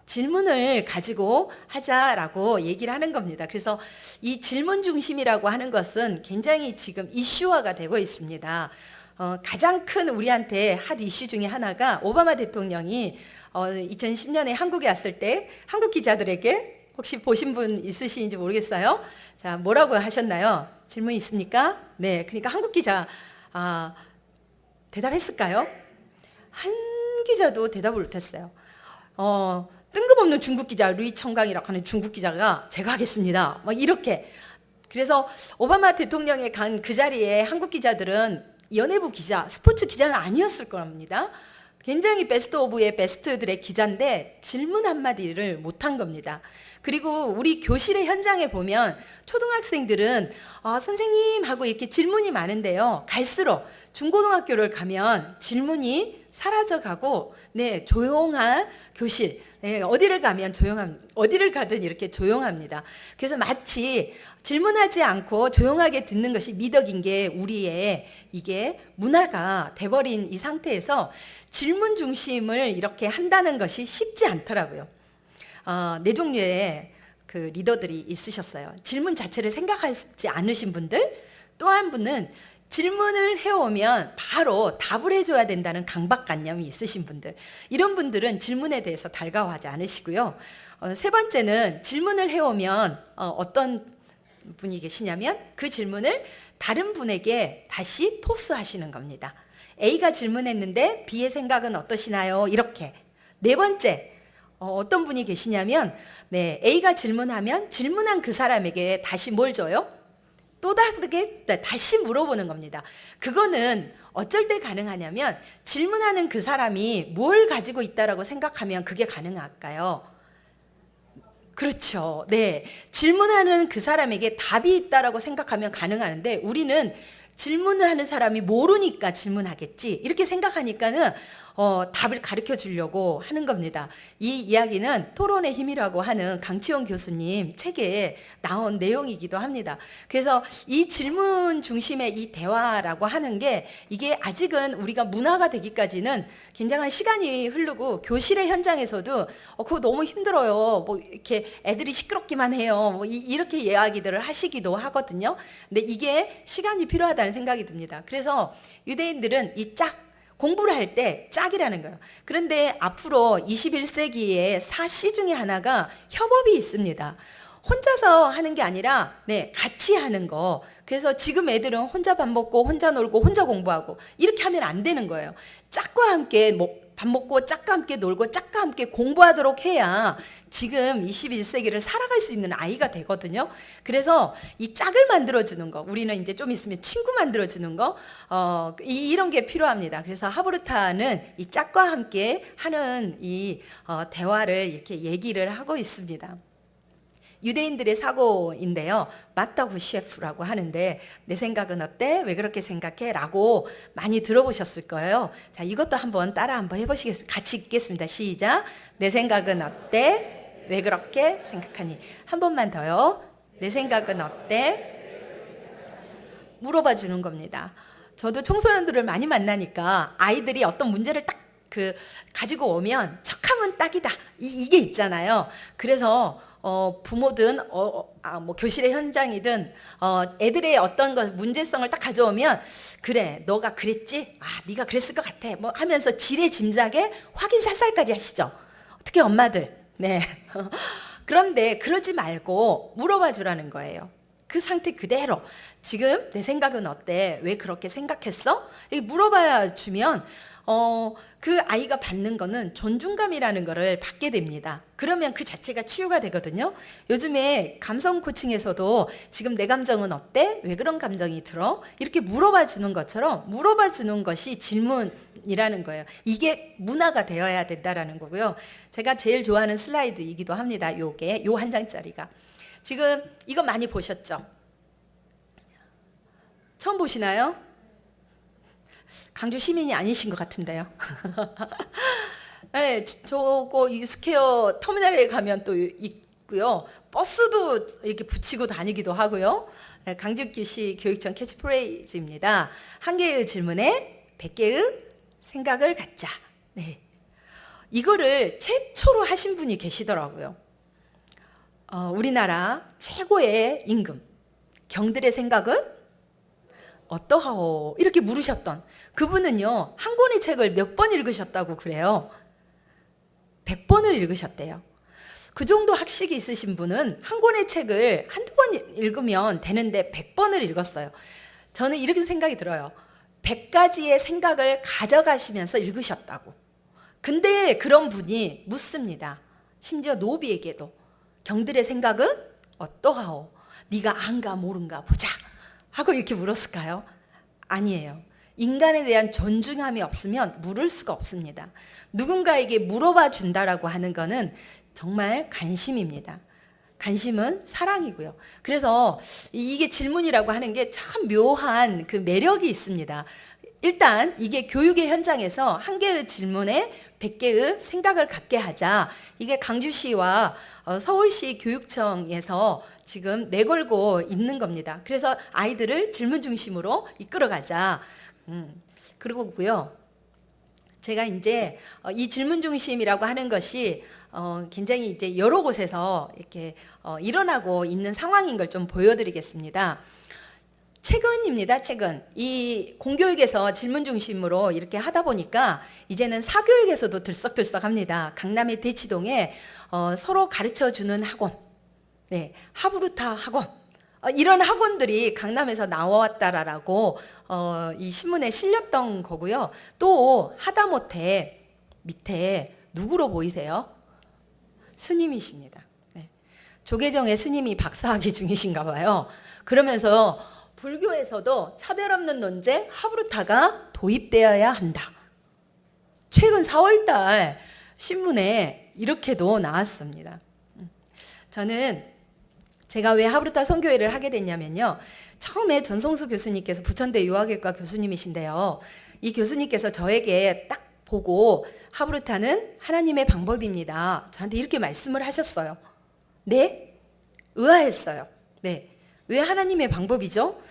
질문을 가지고 하자라고 얘기를 하는 겁니다. 그래서 이 질문 중심이라고 하는 것은 굉장히 지금 이슈화가 되고 있습니다. 가장 큰 우리한테 핫 이슈 중에 하나가 오바마 대통령이 2010년에 한국에 왔을 때 한국 기자들에게 혹시 보신 분 있으신지 모르겠어요. 자, 뭐라고 하셨나요? 질문 있습니까? 네, 그러니까 한국 기자 대답했을까요? 한 기자도 대답을 못했어요. 뜬금없는 중국 기자 루이 청강이라고 하는 중국 기자가 제가 하겠습니다. 막 이렇게. 그래서 오바마 대통령이 간 그 자리에 한국 기자들은 연예부 기자, 스포츠 기자는 아니었을 겁니다. 굉장히 베스트 오브의 베스트들의 기자인데 질문 한마디를 못한 겁니다. 그리고 우리 교실의 현장에 보면 초등학생들은 선생님 하고 이렇게 질문이 많은데요. 갈수록 중고등학교를 가면 질문이 사라져가고 네, 조용한 교실. 네, 어디를 가면 어디를 가든 이렇게 조용합니다. 그래서 마치 질문하지 않고 조용하게 듣는 것이 미덕인 게 우리의 이게 문화가 돼버린 이 상태에서 질문 중심을 이렇게 한다는 것이 쉽지 않더라고요. 네 종류의 그 리더들이 있으셨어요. 질문 자체를 생각하지 않으신 분들, 또 한 분은 질문을 해오면 바로 답을 해줘야 된다는 강박관념이 있으신 분들. 이런 분들은 질문에 대해서 달가워하지 않으시고요. 세 번째는 질문을 해오면 어떤 분이 계시냐면 그 질문을 다른 분에게 다시 토스하시는 겁니다. A가 질문했는데 B의 생각은 어떠시나요? 이렇게. 네 번째, 어떤 분이 계시냐면 네, A가 질문하면 질문한 그 사람에게 다시 뭘 줘요? 또 다르게 다시 물어보는 겁니다. 그거는 어쩔 때 가능하냐면 질문하는 그 사람이 뭘 가지고 있다라고 생각하면 그게 가능할까요? 그렇죠. 네. 질문하는 그 사람에게 답이 있다라고 생각하면 가능하는데 우리는 질문을 하는 사람이 모르니까 질문하겠지. 이렇게 생각하니까는 답을 가르쳐 주려고 하는 겁니다. 이 이야기는 토론의 힘이라고 하는 강치용 교수님 책에 나온 내용이기도 합니다. 그래서 이 질문 중심의 이 대화라고 하는 게 이게 아직은 우리가 문화가 되기까지는 굉장한 시간이 흐르고 교실의 현장에서도 그거 너무 힘들어요. 뭐 이렇게 애들이 시끄럽기만 해요. 뭐 이렇게 이야기들을 하시기도 하거든요. 근데 이게 시간이 필요하다는 생각이 듭니다. 그래서 유대인들은 이 공부를 할 때 짝이라는 거예요. 그런데 앞으로 21세기의 4C 중에 하나가 협업이 있습니다. 혼자서 하는 게 아니라 같이 하는 거. 그래서 지금 애들은 혼자 밥 먹고 혼자 놀고 혼자 공부하고 이렇게 하면 안 되는 거예요. 짝과 함께 밥 먹고 짝과 함께 놀고 짝과 함께 공부하도록 해야 지금 21세기를 살아갈 수 있는 아이가 되거든요. 그래서 이 짝을 만들어주는 거, 우리는 이제 좀 있으면 친구 만들어주는 거, 이런 게 필요합니다. 그래서 하브루타는 이 짝과 함께 하는 이 대화를 이렇게 얘기를 하고 있습니다. 유대인들의 사고인데요. 맞다고 셰프라고 하는데 내 생각은 어때? 왜 그렇게 생각해? 라고 많이 들어보셨을 거예요. 자, 이것도 한번 따라 한번 해보시겠습니다. 같이 읽겠습니다. 시작. 내 생각은 어때? 왜 그렇게 생각하니? 한 번만 더요. 내 생각은 어때? 물어봐 주는 겁니다. 저도 청소년들을 많이 만나니까 아이들이 어떤 문제를 딱 가지고 오면 척하면 딱이다. 이게 있잖아요. 그래서 부모든 뭐 교실의 현장이든 애들의 어떤 문제성을 딱 가져오면 그래 너가 그랬지? 네가 그랬을 것 같아 뭐 하면서 지레짐작에 확인 살살까지 하시죠. 특히 엄마들. 네. 그런데 그러지 말고 물어봐 주라는 거예요. 그 상태 그대로 지금 내 생각은 어때? 왜 그렇게 생각했어? 이렇게 물어봐 주면 그 아이가 받는 거는 존중감이라는 거를 받게 됩니다. 그러면 그 자체가 치유가 되거든요. 요즘에 감성 코칭에서도 지금 내 감정은 어때? 왜 그런 감정이 들어? 이렇게 물어봐 주는 것처럼 물어봐 주는 것이 질문이라는 거예요. 이게 문화가 되어야 된다라는 거고요. 제가 제일 좋아하는 슬라이드이기도 합니다. 요 한 장짜리가. 지금 이거 많이 보셨죠? 처음 보시나요? 강주 시민이 아니신 것 같은데요. 네, 저거 스퀘어 터미널에 가면 또 있고요. 버스도 이렇게 붙이고 다니기도 하고요. 네, 강주교시 교육청 캐치프레이즈입니다. 한 개의 질문에 100개의 생각을 갖자. 네. 이거를 최초로 하신 분이 계시더라고요. 우리나라 최고의 임금, 경들의 생각은 어떠하오? 이렇게 물으셨던 그분은요, 한 권의 책을 몇 번 읽으셨다고 그래요? 100번을 읽으셨대요. 그 정도 학식이 있으신 분은 한 권의 책을 한두 번 읽으면 되는데 100번을 읽었어요. 저는 이렇게 생각이 들어요. 100가지의 생각을 가져가시면서 읽으셨다고. 근데 그런 분이 묻습니다. 심지어 노비에게도. 경들의 생각은 어떠하오? 네가 안가 모른가 보자. 하고 이렇게 물었을까요? 아니에요. 인간에 대한 존중함이 없으면 물을 수가 없습니다. 누군가에게 물어봐 준다라고 하는 거는 정말 관심입니다. 관심은 사랑이고요. 그래서 이게 질문이라고 하는 게 참 묘한 그 매력이 있습니다. 일단 이게 교육의 현장에서 한 개의 질문에 100개의 생각을 갖게 하자. 이게 강주시와 서울시 교육청에서 지금 내걸고 있는 겁니다. 그래서 아이들을 질문 중심으로 이끌어가자. 그리고요. 제가 이제 이 질문 중심이라고 하는 것이 굉장히 이제 여러 곳에서 이렇게 일어나고 있는 상황인 걸 좀 보여드리겠습니다. 최근입니다. 최근 이 공교육에서 질문 중심으로 이렇게 하다 보니까 이제는 사교육에서도 들썩들썩합니다. 강남의 대치동에 서로 가르쳐주는 학원, 네, 하브루타 학원, 이런 학원들이 강남에서 나왔다라고 이 신문에 실렸던 거고요. 또 하다못해 밑에 누구로 보이세요? 스님이십니다. 네. 조계정의 스님이 박사학위 중이신가 봐요. 그러면서 불교에서도 차별 없는 논제 하브루타가 도입되어야 한다. 최근 4월달 신문에 이렇게도 나왔습니다. 저는 제가 왜 하브루타 선교회를 하게 됐냐면요. 처음에 전성수 교수님께서 부천대 유아교육과 교수님이신데요. 이 교수님께서 저에게 딱 보고 하브루타는 하나님의 방법입니다. 저한테 이렇게 말씀을 하셨어요. 네? 의아했어요. 네. 왜 하나님의 방법이죠?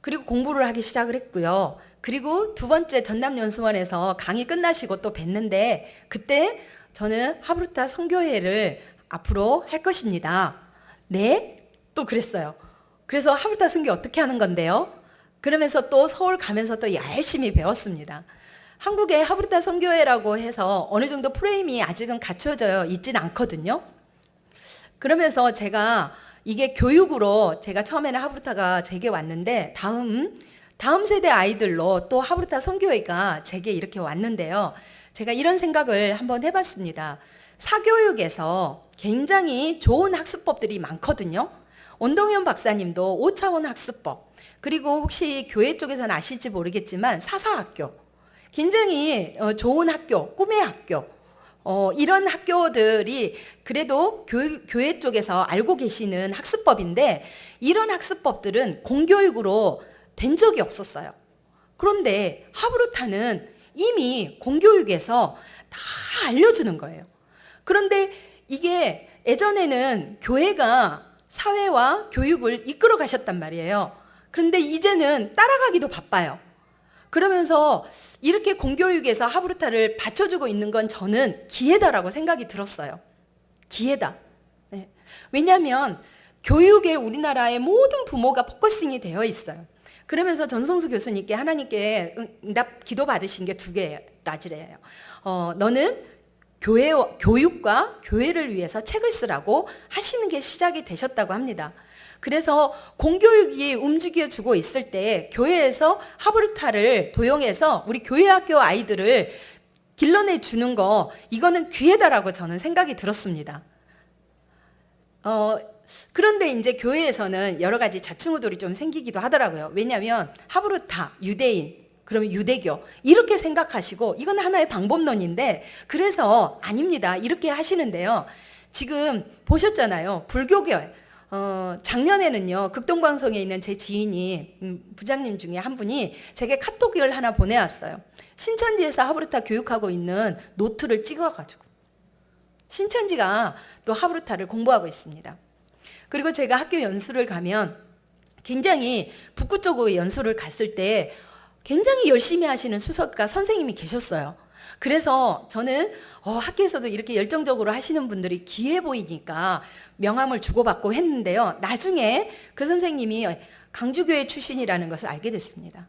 그리고 공부를 하기 시작을 했고요. 그리고 두 번째 전남연수원에서 강의 끝나시고 또 뵀는데 그때 저는 하브루타 선교회를 앞으로 할 것입니다. 네? 또 그랬어요. 그래서 하브루타 선교 어떻게 하는 건데요? 그러면서 또 서울 가면서 또 열심히 배웠습니다. 한국에 하브루타 선교회라고 해서 어느 정도 프레임이 아직은 갖춰져 있진 않거든요. 그러면서 제가 이게 교육으로 제가 처음에는 하브루타가 제게 왔는데 다음 세대 아이들로 또 하브루타 선교회가 제게 이렇게 왔는데요. 제가 이런 생각을 한번 해봤습니다. 사교육에서 굉장히 좋은 학습법들이 많거든요. 온동현 박사님도 5차원 학습법, 그리고 혹시 교회 쪽에서는 아실지 모르겠지만 사사학교, 굉장히 좋은 학교, 꿈의 학교, 이런 학교들이 그래도 교회 쪽에서 알고 계시는 학습법인데 이런 학습법들은 공교육으로 된 적이 없었어요. 그런데 하브루타는 이미 공교육에서 다 알려주는 거예요. 그런데 이게 예전에는 교회가 사회와 교육을 이끌어 가셨단 말이에요. 그런데 이제는 따라가기도 바빠요. 그러면서 이렇게 공교육에서 하브루타를 받쳐주고 있는 건 저는 기회다라고 생각이 들었어요. 기회다. 네. 왜냐하면 교육에 우리나라의 모든 부모가 포커싱이 되어 있어요. 그러면서 전성수 교수님께 하나님께 응답 기도 받으신 게 두 가지래요. 너는 교육과 교회를 위해서 책을 쓰라고 하시는 게 시작이 되셨다고 합니다. 그래서 공교육이 움직여주고 있을 때 교회에서 하브루타를 도용해서 우리 교회학교 아이들을 길러내 주는 거, 이거는 기회다라고 저는 생각이 들었습니다. 그런데 이제 교회에서는 여러 가지 자충우돌이 좀 생기기도 하더라고요. 왜냐하면 하브루타, 유대인, 그러면 유대교 이렇게 생각하시고 이건 하나의 방법론인데 그래서 아닙니다. 이렇게 하시는데요. 지금 보셨잖아요. 불교계 작년에는요. 극동방송에 있는 제 지인이 부장님 중에 한 분이 제게 카톡을 하나 보내왔어요. 신천지에서 하브루타 교육하고 있는 노트를 찍어가지고 신천지가 또 하브루타를 공부하고 있습니다. 그리고 제가 학교 연수를 가면 굉장히 북구 쪽으로 연수를 갔을 때 굉장히 열심히 하시는 수석가 선생님이 계셨어요. 그래서 저는 학교에서도 이렇게 열정적으로 하시는 분들이 귀해 보이니까 명함을 주고받고 했는데요. 나중에 그 선생님이 강주교회 출신이라는 것을 알게 됐습니다.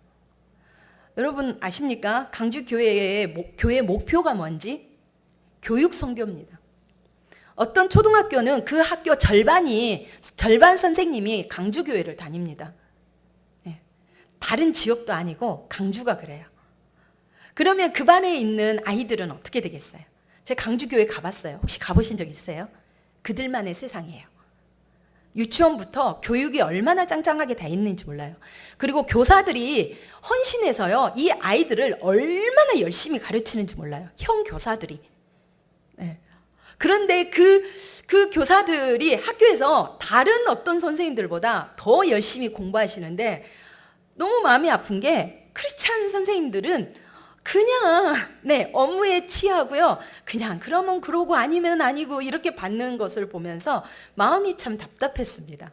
여러분 아십니까? 강주교회의 교회 목표가 뭔지? 교육 선교입니다. 어떤 초등학교는 그 학교 절반 선생님이 강주교회를 다닙니다. 다른 지역도 아니고 강주가 그래요. 그러면 그 반에 있는 아이들은 어떻게 되겠어요? 제가 강주교회 가봤어요. 혹시 가보신 적 있어요? 그들만의 세상이에요. 유치원부터 교육이 얼마나 짱짱하게 다 있는지 몰라요. 그리고 교사들이 헌신해서요, 이 아이들을 얼마나 열심히 가르치는지 몰라요. 형 교사들이. 네. 그런데 그 교사들이 학교에서 다른 어떤 선생님들보다 더 열심히 공부하시는데 너무 마음이 아픈 게 크리스찬 선생님들은 그냥 업무에 취하고요. 그냥 그러면 그러고 아니면 아니고 이렇게 받는 것을 보면서 마음이 참 답답했습니다.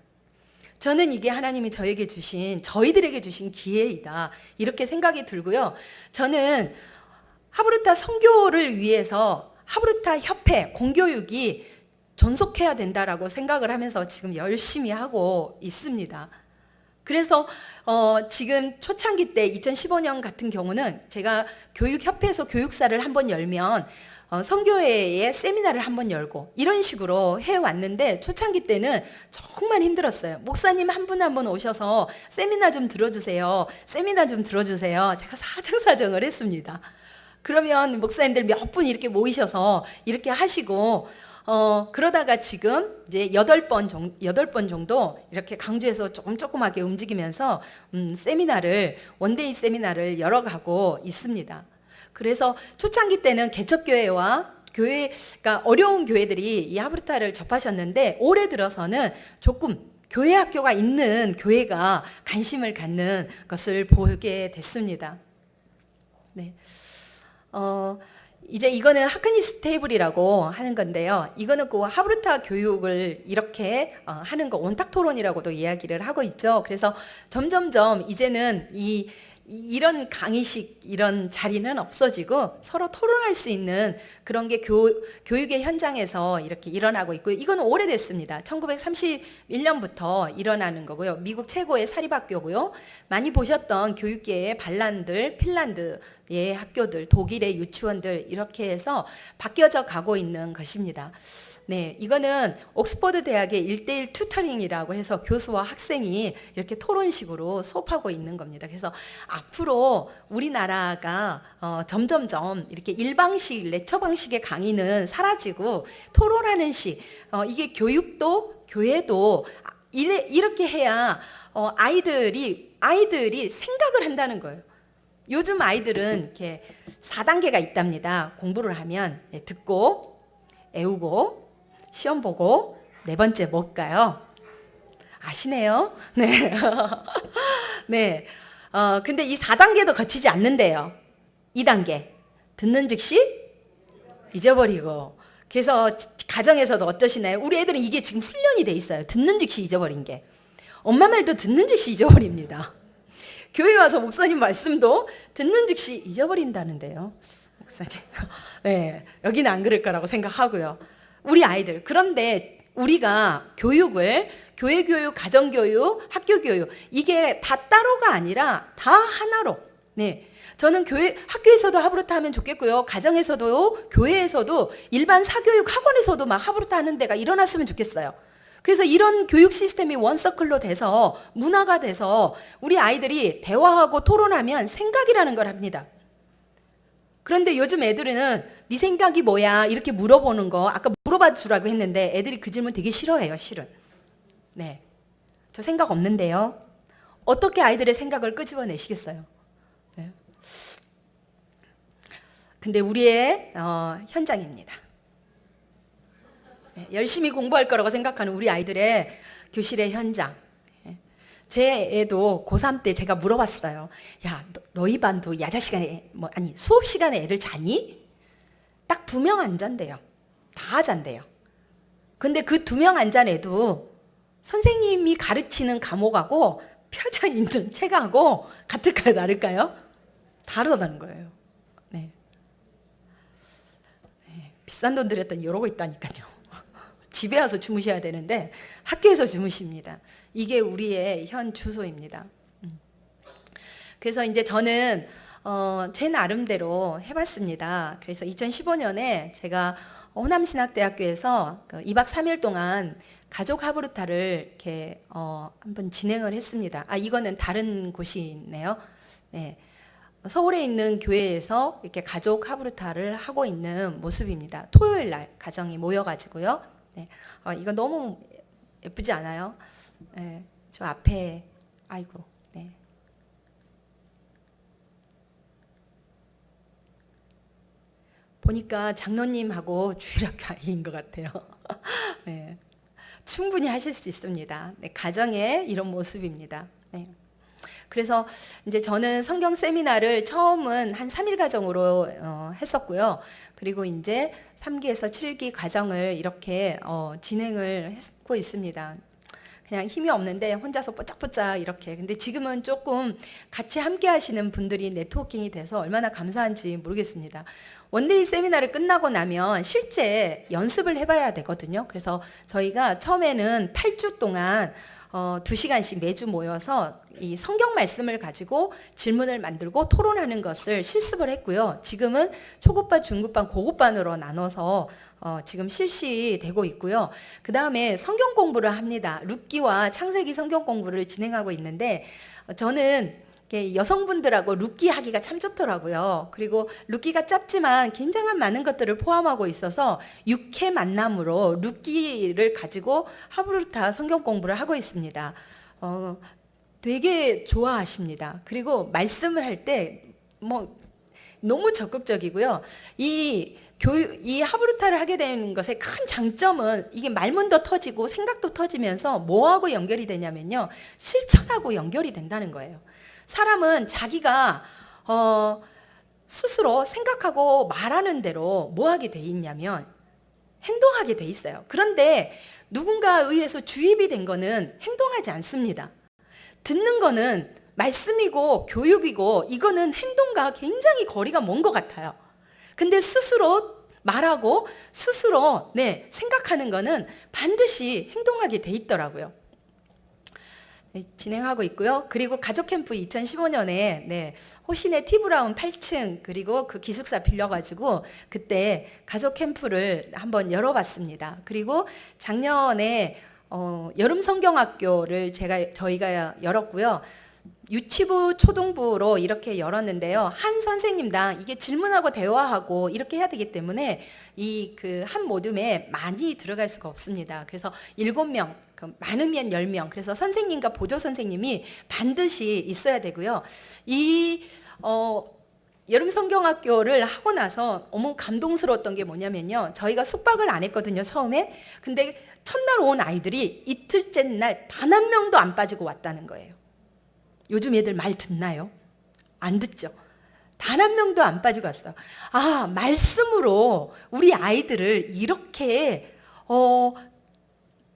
저는 이게 하나님이 저희들에게 주신 기회이다 이렇게 생각이 들고요. 저는 하브루타 선교를 위해서 하브루타 협회 공교육이 존속해야 된다라고 생각을 하면서 지금 열심히 하고 있습니다. 그래서 지금 초창기 때 2015년 같은 경우는 제가 교육협회에서 교육사를 한번 열면 선교회에 세미나를 한번 열고 이런 식으로 해왔는데 초창기 때는 정말 힘들었어요. 목사님 한 분 한 분 오셔서 세미나 좀 들어주세요. 제가 사정사정을 했습니다. 그러면 목사님들 몇 분 이렇게 모이셔서 이렇게 하시고 그러다가 지금 이제 8번 정도 이렇게 강주에서 조금하게 움직이면서 원데이 세미나를 열어가고 있습니다. 그래서 초창기 때는 개척교회와 그러니까 어려운 교회들이 이 하브루타를 접하셨는데 올해 들어서는 조금 교회 학교가 있는 교회가 관심을 갖는 것을 보게 됐습니다. 네. 이제 이거는 하크니스 테이블이라고 하는 건데요. 이거는 그 하브르타 교육을 이렇게 하는 거 원탁 토론이라고도 이야기를 하고 있죠. 그래서 점점점 이제는 이런 강의식 이런 자리는 없어지고 서로 토론할 수 있는 그런 게 교육의 현장에서 이렇게 일어나고 있고요. 이건 오래됐습니다. 1931년부터 일어나는 거고요. 미국 최고의 사립학교고요. 많이 보셨던 교육계의 반란들, 핀란드의 학교들, 독일의 유치원들 이렇게 해서 바뀌어져 가고 있는 것입니다. 네, 이거는 옥스퍼드 대학의 1:1 튜터링이라고 해서 교수와 학생이 이렇게 토론식으로 수업하고 있는 겁니다. 그래서 앞으로 우리나라가 점점점 이렇게 일방식, 레처 방식의 강의는 사라지고 토론하는 식, 이게 교육도 교회도 이렇게 해야 아이들이 생각을 한다는 거예요. 요즘 아이들은 이렇게 4단계가 있답니다. 공부를 하면 듣고, 애우고, 시험 보고, 네 번째 뭘까요? 아시네요? 네. 네. 근데 이 4단계도 거치지 않는데요. 2단계. 듣는 즉시 잊어버리고. 그래서 가정에서도 어떠시나요? 우리 애들은 이게 지금 훈련이 돼 있어요. 듣는 즉시 잊어버린 게. 엄마 말도 듣는 즉시 잊어버립니다. 교회 와서 목사님 말씀도 듣는 즉시 잊어버린다는데요. 목사님. 네. 여기는 안 그럴 거라고 생각하고요. 우리 아이들. 그런데 우리가 교육을 교회 교육, 가정 교육, 학교 교육 이게 다 따로가 아니라 다 하나로. 네. 저는 학교에서도 하브르타 하면 좋겠고요. 가정에서도 교회에서도 일반 사교육 학원에서도 막 하브르타 하는 데가 일어났으면 좋겠어요. 그래서 이런 교육 시스템이 원서클로 돼서 문화가 돼서 우리 아이들이 대화하고 토론하면 생각이라는 걸 합니다. 그런데 요즘 애들은 네 생각이 뭐야 이렇게 물어보는 거 아까 물어봐 주라고 했는데 애들이 그 질문 되게 싫어해요. 실은. 네, 저 생각 없는데요. 어떻게 아이들의 생각을 끄집어내시겠어요? 네. 근데 우리의 현장입니다. 네, 열심히 공부할 거라고 생각하는 우리 아이들의 교실의 현장. 제 애도 고3 때 제가 물어봤어요. 야, 너희 반도 야자 시간에 수업 시간에 애들 자니? 딱 2명 안 잔대요. 다 잔대요. 근데 그 2명 안 잔 애도 선생님이 가르치는 과목하고 펴져 있는 책하고 같을까요, 다를까요? 다르다는 거예요. 네. 네. 비싼 돈 들였더니 이러고 있다니까요. 집에 와서 주무셔야 되는데 학교에서 주무십니다. 이게 우리의 현 주소입니다. 그래서 이제 저는 제 나름대로 해봤습니다. 그래서 2015년에 제가 호남신학대학교에서 2박 3일 동안 가족 하브르타를 이렇게 한번 진행을 했습니다. 이거는 다른 곳이네요. 네. 서울에 있는 교회에서 이렇게 가족 하브르타를 하고 있는 모습입니다. 토요일 날 가정이 모여가지고요. 네. 이거 너무 예쁘지 않아요? 네. 저 앞에 아이고. 네. 보니까 장로님하고 주일학교인 것 같아요. 네. 충분히 하실 수 있습니다. 네, 가정의 이런 모습입니다. 네. 그래서 이제 저는 성경 세미나를 처음은 한 3일 과정으로 했었고요. 그리고 이제 3기에서 7기 과정을 이렇게 진행을 하고 있습니다. 그냥 힘이 없는데 혼자서 뽀짝뽀짝 이렇게. 근데 지금은 조금 같이 함께 하시는 분들이 네트워킹이 돼서 얼마나 감사한지 모르겠습니다. 원데이 세미나를 끝나고 나면 실제 연습을 해봐야 되거든요. 그래서 저희가 처음에는 8주 동안 2시간씩 매주 모여서 이 성경 말씀을 가지고 질문을 만들고 토론하는 것을 실습을 했고요. 지금은 초급반, 중급반, 고급반으로 나눠서 지금 실시되고 있고요. 그 다음에 성경 공부를 합니다. 룻기와 창세기 성경 공부를 진행하고 있는데 저는 여성분들하고 룻기 하기가 참 좋더라고요. 그리고 룻기가 짧지만 굉장한 많은 것들을 포함하고 있어서 6회 만남으로 룻기를 가지고 하브르타 성경 공부를 하고 있습니다. 되게 좋아하십니다. 그리고 말씀을 할 때 너무 적극적이고요. 이 하브르타를 하게 되는 것의 큰 장점은 이게 말문도 터지고 생각도 터지면서 뭐하고 연결이 되냐면요. 실천하고 연결이 된다는 거예요. 사람은 자기가 스스로 생각하고 말하는 대로 뭐 하게 돼 있냐면 행동하게 돼 있어요. 그런데 누군가에 의해서 주입이 된 거는 행동하지 않습니다. 듣는 거는 말씀이고 교육이고 이거는 행동과 굉장히 거리가 먼 것 같아요. 근데 스스로 말하고 스스로 생각하는 거는 반드시 행동하게 돼 있더라고요. 진행하고 있고요. 그리고 가족 캠프 2015년에 호신의 티브라운 8층 그리고 그 기숙사 빌려가지고 그때 가족 캠프를 한번 열어봤습니다. 그리고 작년에 여름 성경학교를 저희가 열었고요. 유치부, 초등부로 이렇게 열었는데요. 한 선생님당 이게 질문하고 대화하고 이렇게 해야 되기 때문에 이 그 한 모둠에 많이 들어갈 수가 없습니다. 그래서 7명, 많으면 10명. 그래서 선생님과 보조 선생님이 반드시 있어야 되고요. 이 여름 성경학교를 하고 나서 너무 감동스러웠던 게 뭐냐면요. 저희가 숙박을 안 했거든요, 처음에. 근데 첫날 온 아이들이 이틀째 날 단 한 명도 안 빠지고 왔다는 거예요. 요즘 애들 말 듣나요? 안 듣죠. 단 한 명도 안 빠지고 왔어요. 아, 말씀으로 우리 아이들을 이렇게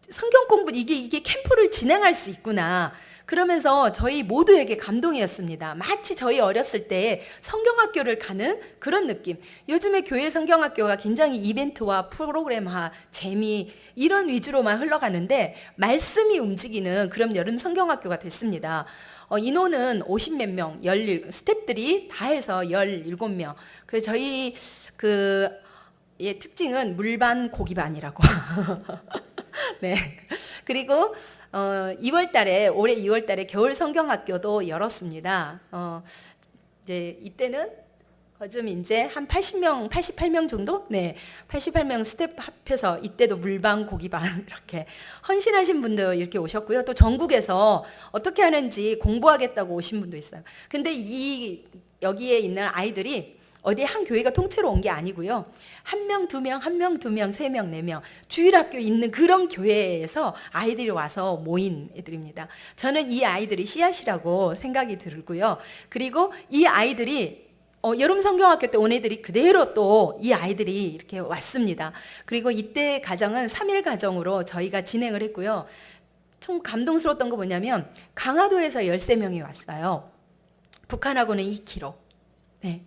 성경 공부 이게 캠프를 진행할 수 있구나. 그러면서 저희 모두에게 감동이었습니다. 마치 저희 어렸을 때 성경학교를 가는 그런 느낌. 요즘에 교회 성경학교가 굉장히 이벤트와 프로그램화, 재미 이런 위주로만 흘러가는데 말씀이 움직이는 그런 여름 성경학교가 됐습니다. 인원은 50몇 명, 스태프들이 다 해서 17명. 그래서 저희 특징은 물반 고기반이라고. 네. 그리고 2월달에 올해 2월달에 겨울 성경학교도 열었습니다. 이제 이때는 거좀 이제 한 80명, 88명 정도? 네, 88명 스텝 합해서 이때도 물반 고기반 이렇게 헌신하신 분들 이렇게 오셨고요. 또 전국에서 어떻게 하는지 공부하겠다고 오신 분도 있어요. 근데 여기에 있는 아이들이 어디 한 교회가 통째로 온 게 아니고요. 1명, 2명, 1명, 2명, 3명, 4명 주일학교 있는 그런 교회에서 아이들이 와서 모인 애들입니다. 저는 이 아이들이 씨앗이라고 생각이 들고요. 그리고 이 아이들이 여름 성경학교 때 온 애들이 그대로 또 이 아이들이 이렇게 왔습니다. 그리고 이때 가정은 3일 가정으로 저희가 진행을 했고요. 좀 감동스러웠던 거 뭐냐면 강화도에서 13명이 왔어요. 북한하고는 2km. 네.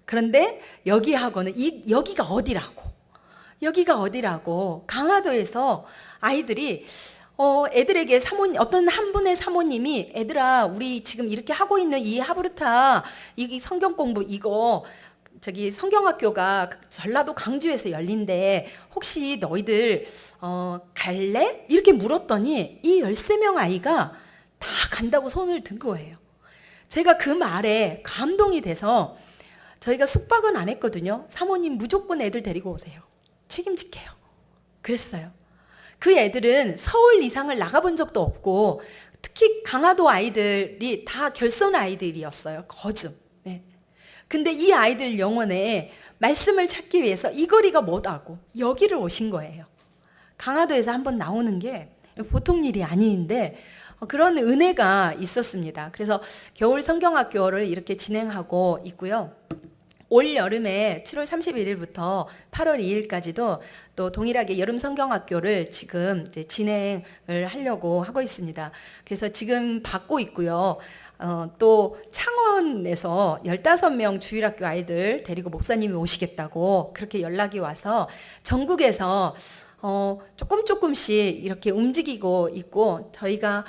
그런데 여기하고는 여기가 어디라고 강화도에서 아이들이 애들에게 어떤 한 분의 사모님이 애들아 우리 지금 이렇게 하고 있는 이 하브르타 이 성경 공부 이거 저기 성경학교가 전라도 강주에서 열린대 혹시 너희들 갈래? 이렇게 물었더니 이 13명 아이가 다 간다고 손을 든 거예요. 제가 그 말에 감동이 돼서 저희가 숙박은 안 했거든요. 사모님 무조건 애들 데리고 오세요. 책임질게요. 그랬어요. 그 애들은 서울 이상을 나가본 적도 없고 특히 강화도 아이들이 다 결손 아이들이었어요. 거즘. 네. 근데 이 아이들 영혼에 말씀을 찾기 위해서 이 거리가 뭐다고 여기를 오신 거예요. 강화도에서 한번 나오는 게 보통 일이 아닌데 그런 은혜가 있었습니다. 그래서 겨울 성경학교를 이렇게 진행하고 있고요. 올 여름에 7월 31일부터 8월 2일까지도 또 동일하게 여름 성경학교를 지금 이제 진행을 하려고 하고 있습니다. 그래서 지금 받고 있고요. 또 창원에서 15명 주일학교 아이들 데리고 목사님이 오시겠다고 그렇게 연락이 와서 전국에서 조금씩 이렇게 움직이고 있고 저희가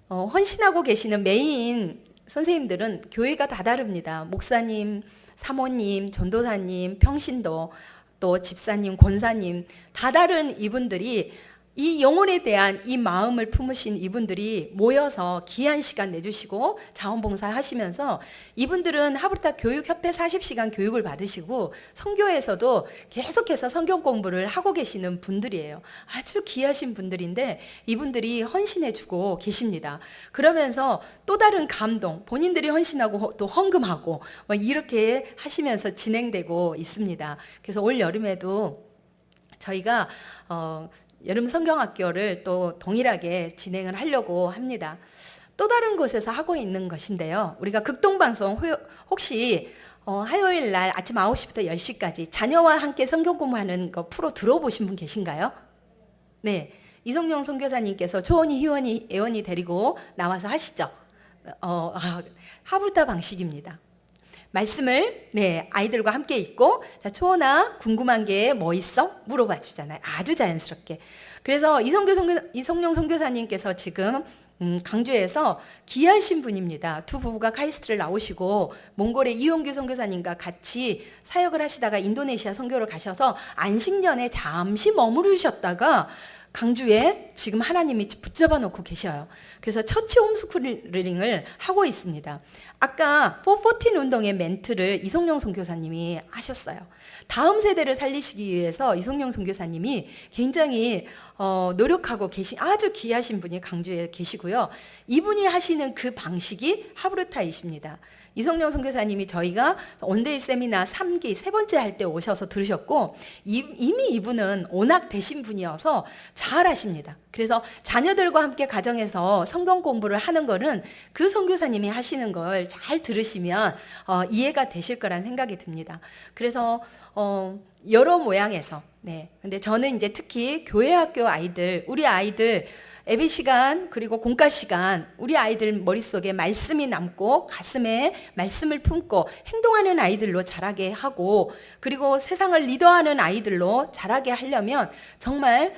헌신하고 계시는 메인 선생님들은 교회가 다 다릅니다. 목사님, 사모님, 전도사님, 평신도, 또 집사님, 권사님 다 다른 이분들이 이 영혼에 대한 이 마음을 품으신 이분들이 모여서 귀한 시간 내주시고 자원봉사 하시면서 이분들은 하브르타 교육협회 40시간 교육을 받으시고 선교에서도 계속해서 성경 공부를 하고 계시는 분들이에요. 아주 귀하신 분들인데 이분들이 헌신해주고 계십니다. 그러면서 또 다른 감동, 본인들이 헌신하고 또 헌금하고 이렇게 하시면서 진행되고 있습니다. 그래서 올 여름에도 저희가 여름 성경학교를 또 동일하게 진행을 하려고 합니다. 또 다른 곳에서 하고 있는 것인데요. 우리가 극동방송 혹시 화요일 날 아침 9시부터 10시까지 자녀와 함께 성경 공부하는 거 프로 들어보신 분 계신가요? 네. 이성용 선교사님께서 초원이, 희원이, 애원이 데리고 나와서 하시죠. 하브르타 방식입니다. 말씀을 아이들과 함께 읽고, 자, 초원아 궁금한 게 뭐 있어? 물어봐 주잖아요. 아주 자연스럽게. 그래서 이성용 선교사님께서 지금 강주에서 귀하신 분입니다. 두 부부가 카이스트를 나오시고 몽골의 이용규 선교사님과 같이 사역을 하시다가 인도네시아 선교를 가셔서 안식년에 잠시 머무르셨다가 강주에 지금 하나님이 붙잡아 놓고 계셔요. 그래서 처치 홈스쿨링을 하고 있습니다. 아까 414 운동의 멘트를 이성용 선교사님이 하셨어요. 다음 세대를 살리시기 위해서 이성용 선교사님이 굉장히 노력하고 계신 아주 귀하신 분이 강주에 계시고요. 이분이 하시는 그 방식이 하브르타이십니다. 이성용 선교사님이 저희가 원데이 세미나 3기 세 번째 할 때 오셔서 들으셨고, 이미 이분은 워낙 되신 분이어서 잘 하십니다. 그래서 자녀들과 함께 가정에서 성경 공부를 하는 거는 그 선교사님이 하시는 걸 잘 들으시면 이해가 되실 거란 생각이 듭니다. 그래서 여러 모양에서 근데 저는 이제 특히 교회 학교 아이들, 우리 아이들 예배 시간 그리고 공과 시간, 우리 아이들 머릿속에 말씀이 남고 가슴에 말씀을 품고 행동하는 아이들로 자라게 하고, 그리고 세상을 리더하는 아이들로 자라게 하려면 정말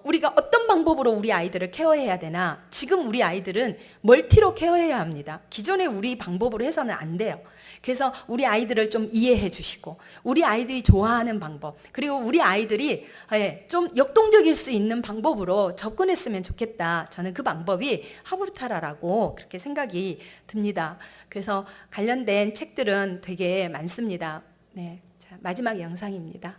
우리가 어떤 방법으로 우리 아이들을 케어해야 되나, 지금 우리 아이들은 멀티로 케어해야 합니다. 기존의 우리 방법으로 해서는 안 돼요. 그래서 우리 아이들을 좀 이해해 주시고, 우리 아이들이 좋아하는 방법, 그리고 우리 아이들이 좀 역동적일 수 있는 방법으로 접근했으면 좋겠다. 저는 그 방법이 하브르타라라고 그렇게 생각이 듭니다. 그래서 관련된 책들은 되게 많습니다. 네, 자, 마지막 영상입니다.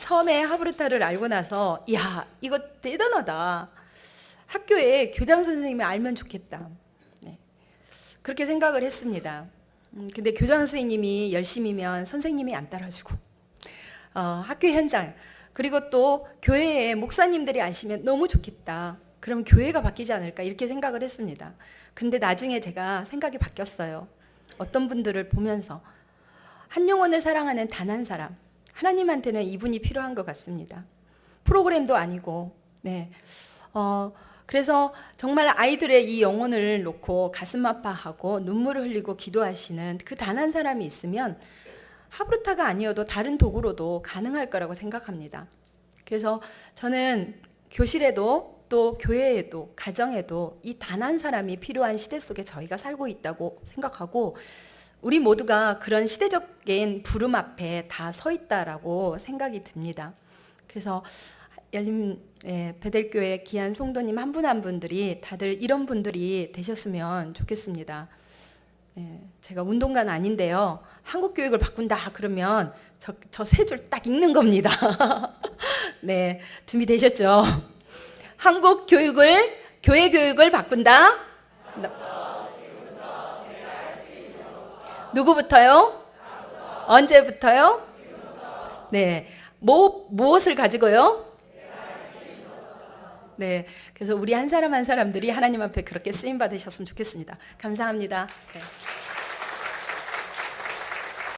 처음에 하브르타를 알고 나서 야, 이거 대단하다. 학교에 교장 선생님이 알면 좋겠다. 그렇게 생각을 했습니다. 근데 교장 선생님이 열심히면 선생님이 안 따라주고, 학교 현장, 그리고 또 교회에 목사님들이 아시면 너무 좋겠다. 그럼 교회가 바뀌지 않을까 이렇게 생각을 했습니다. 근데 나중에 제가 생각이 바뀌었어요. 어떤 분들을 보면서 한 영혼을 사랑하는 단 한 사람, 하나님한테는 이분이 필요한 것 같습니다. 프로그램도 아니고, 그래서 정말 아이들의 이 영혼을 놓고 가슴 아파하고 눈물을 흘리고 기도하시는 그 단 한 사람이 있으면 하브르타가 아니어도 다른 도구로도 가능할 거라고 생각합니다. 그래서 저는 교실에도 또 교회에도 가정에도 이 단 한 사람이 필요한 시대 속에 저희가 살고 있다고 생각하고 우리 모두가 그런 시대적인 부름 앞에 다 서 있다라고 생각이 듭니다. 그래서 열린 베델교회 귀한 성도님 한 분 한 분들이 다들 이런 분들이 되셨으면 좋겠습니다. 제가 운동가는 아닌데요. 한국 교육을 바꾼다 그러면 저 세 줄 딱 읽는 겁니다. 네, 준비되셨죠? 한국 교육을, 교회 교육을 바꾼다. 누구부터요? 언제부터요? 네, 무엇을 가지고요? 네, 그래서 우리 한 사람 한 사람들이 하나님 앞에 그렇게 쓰임 받으셨으면 좋겠습니다. 감사합니다. 네.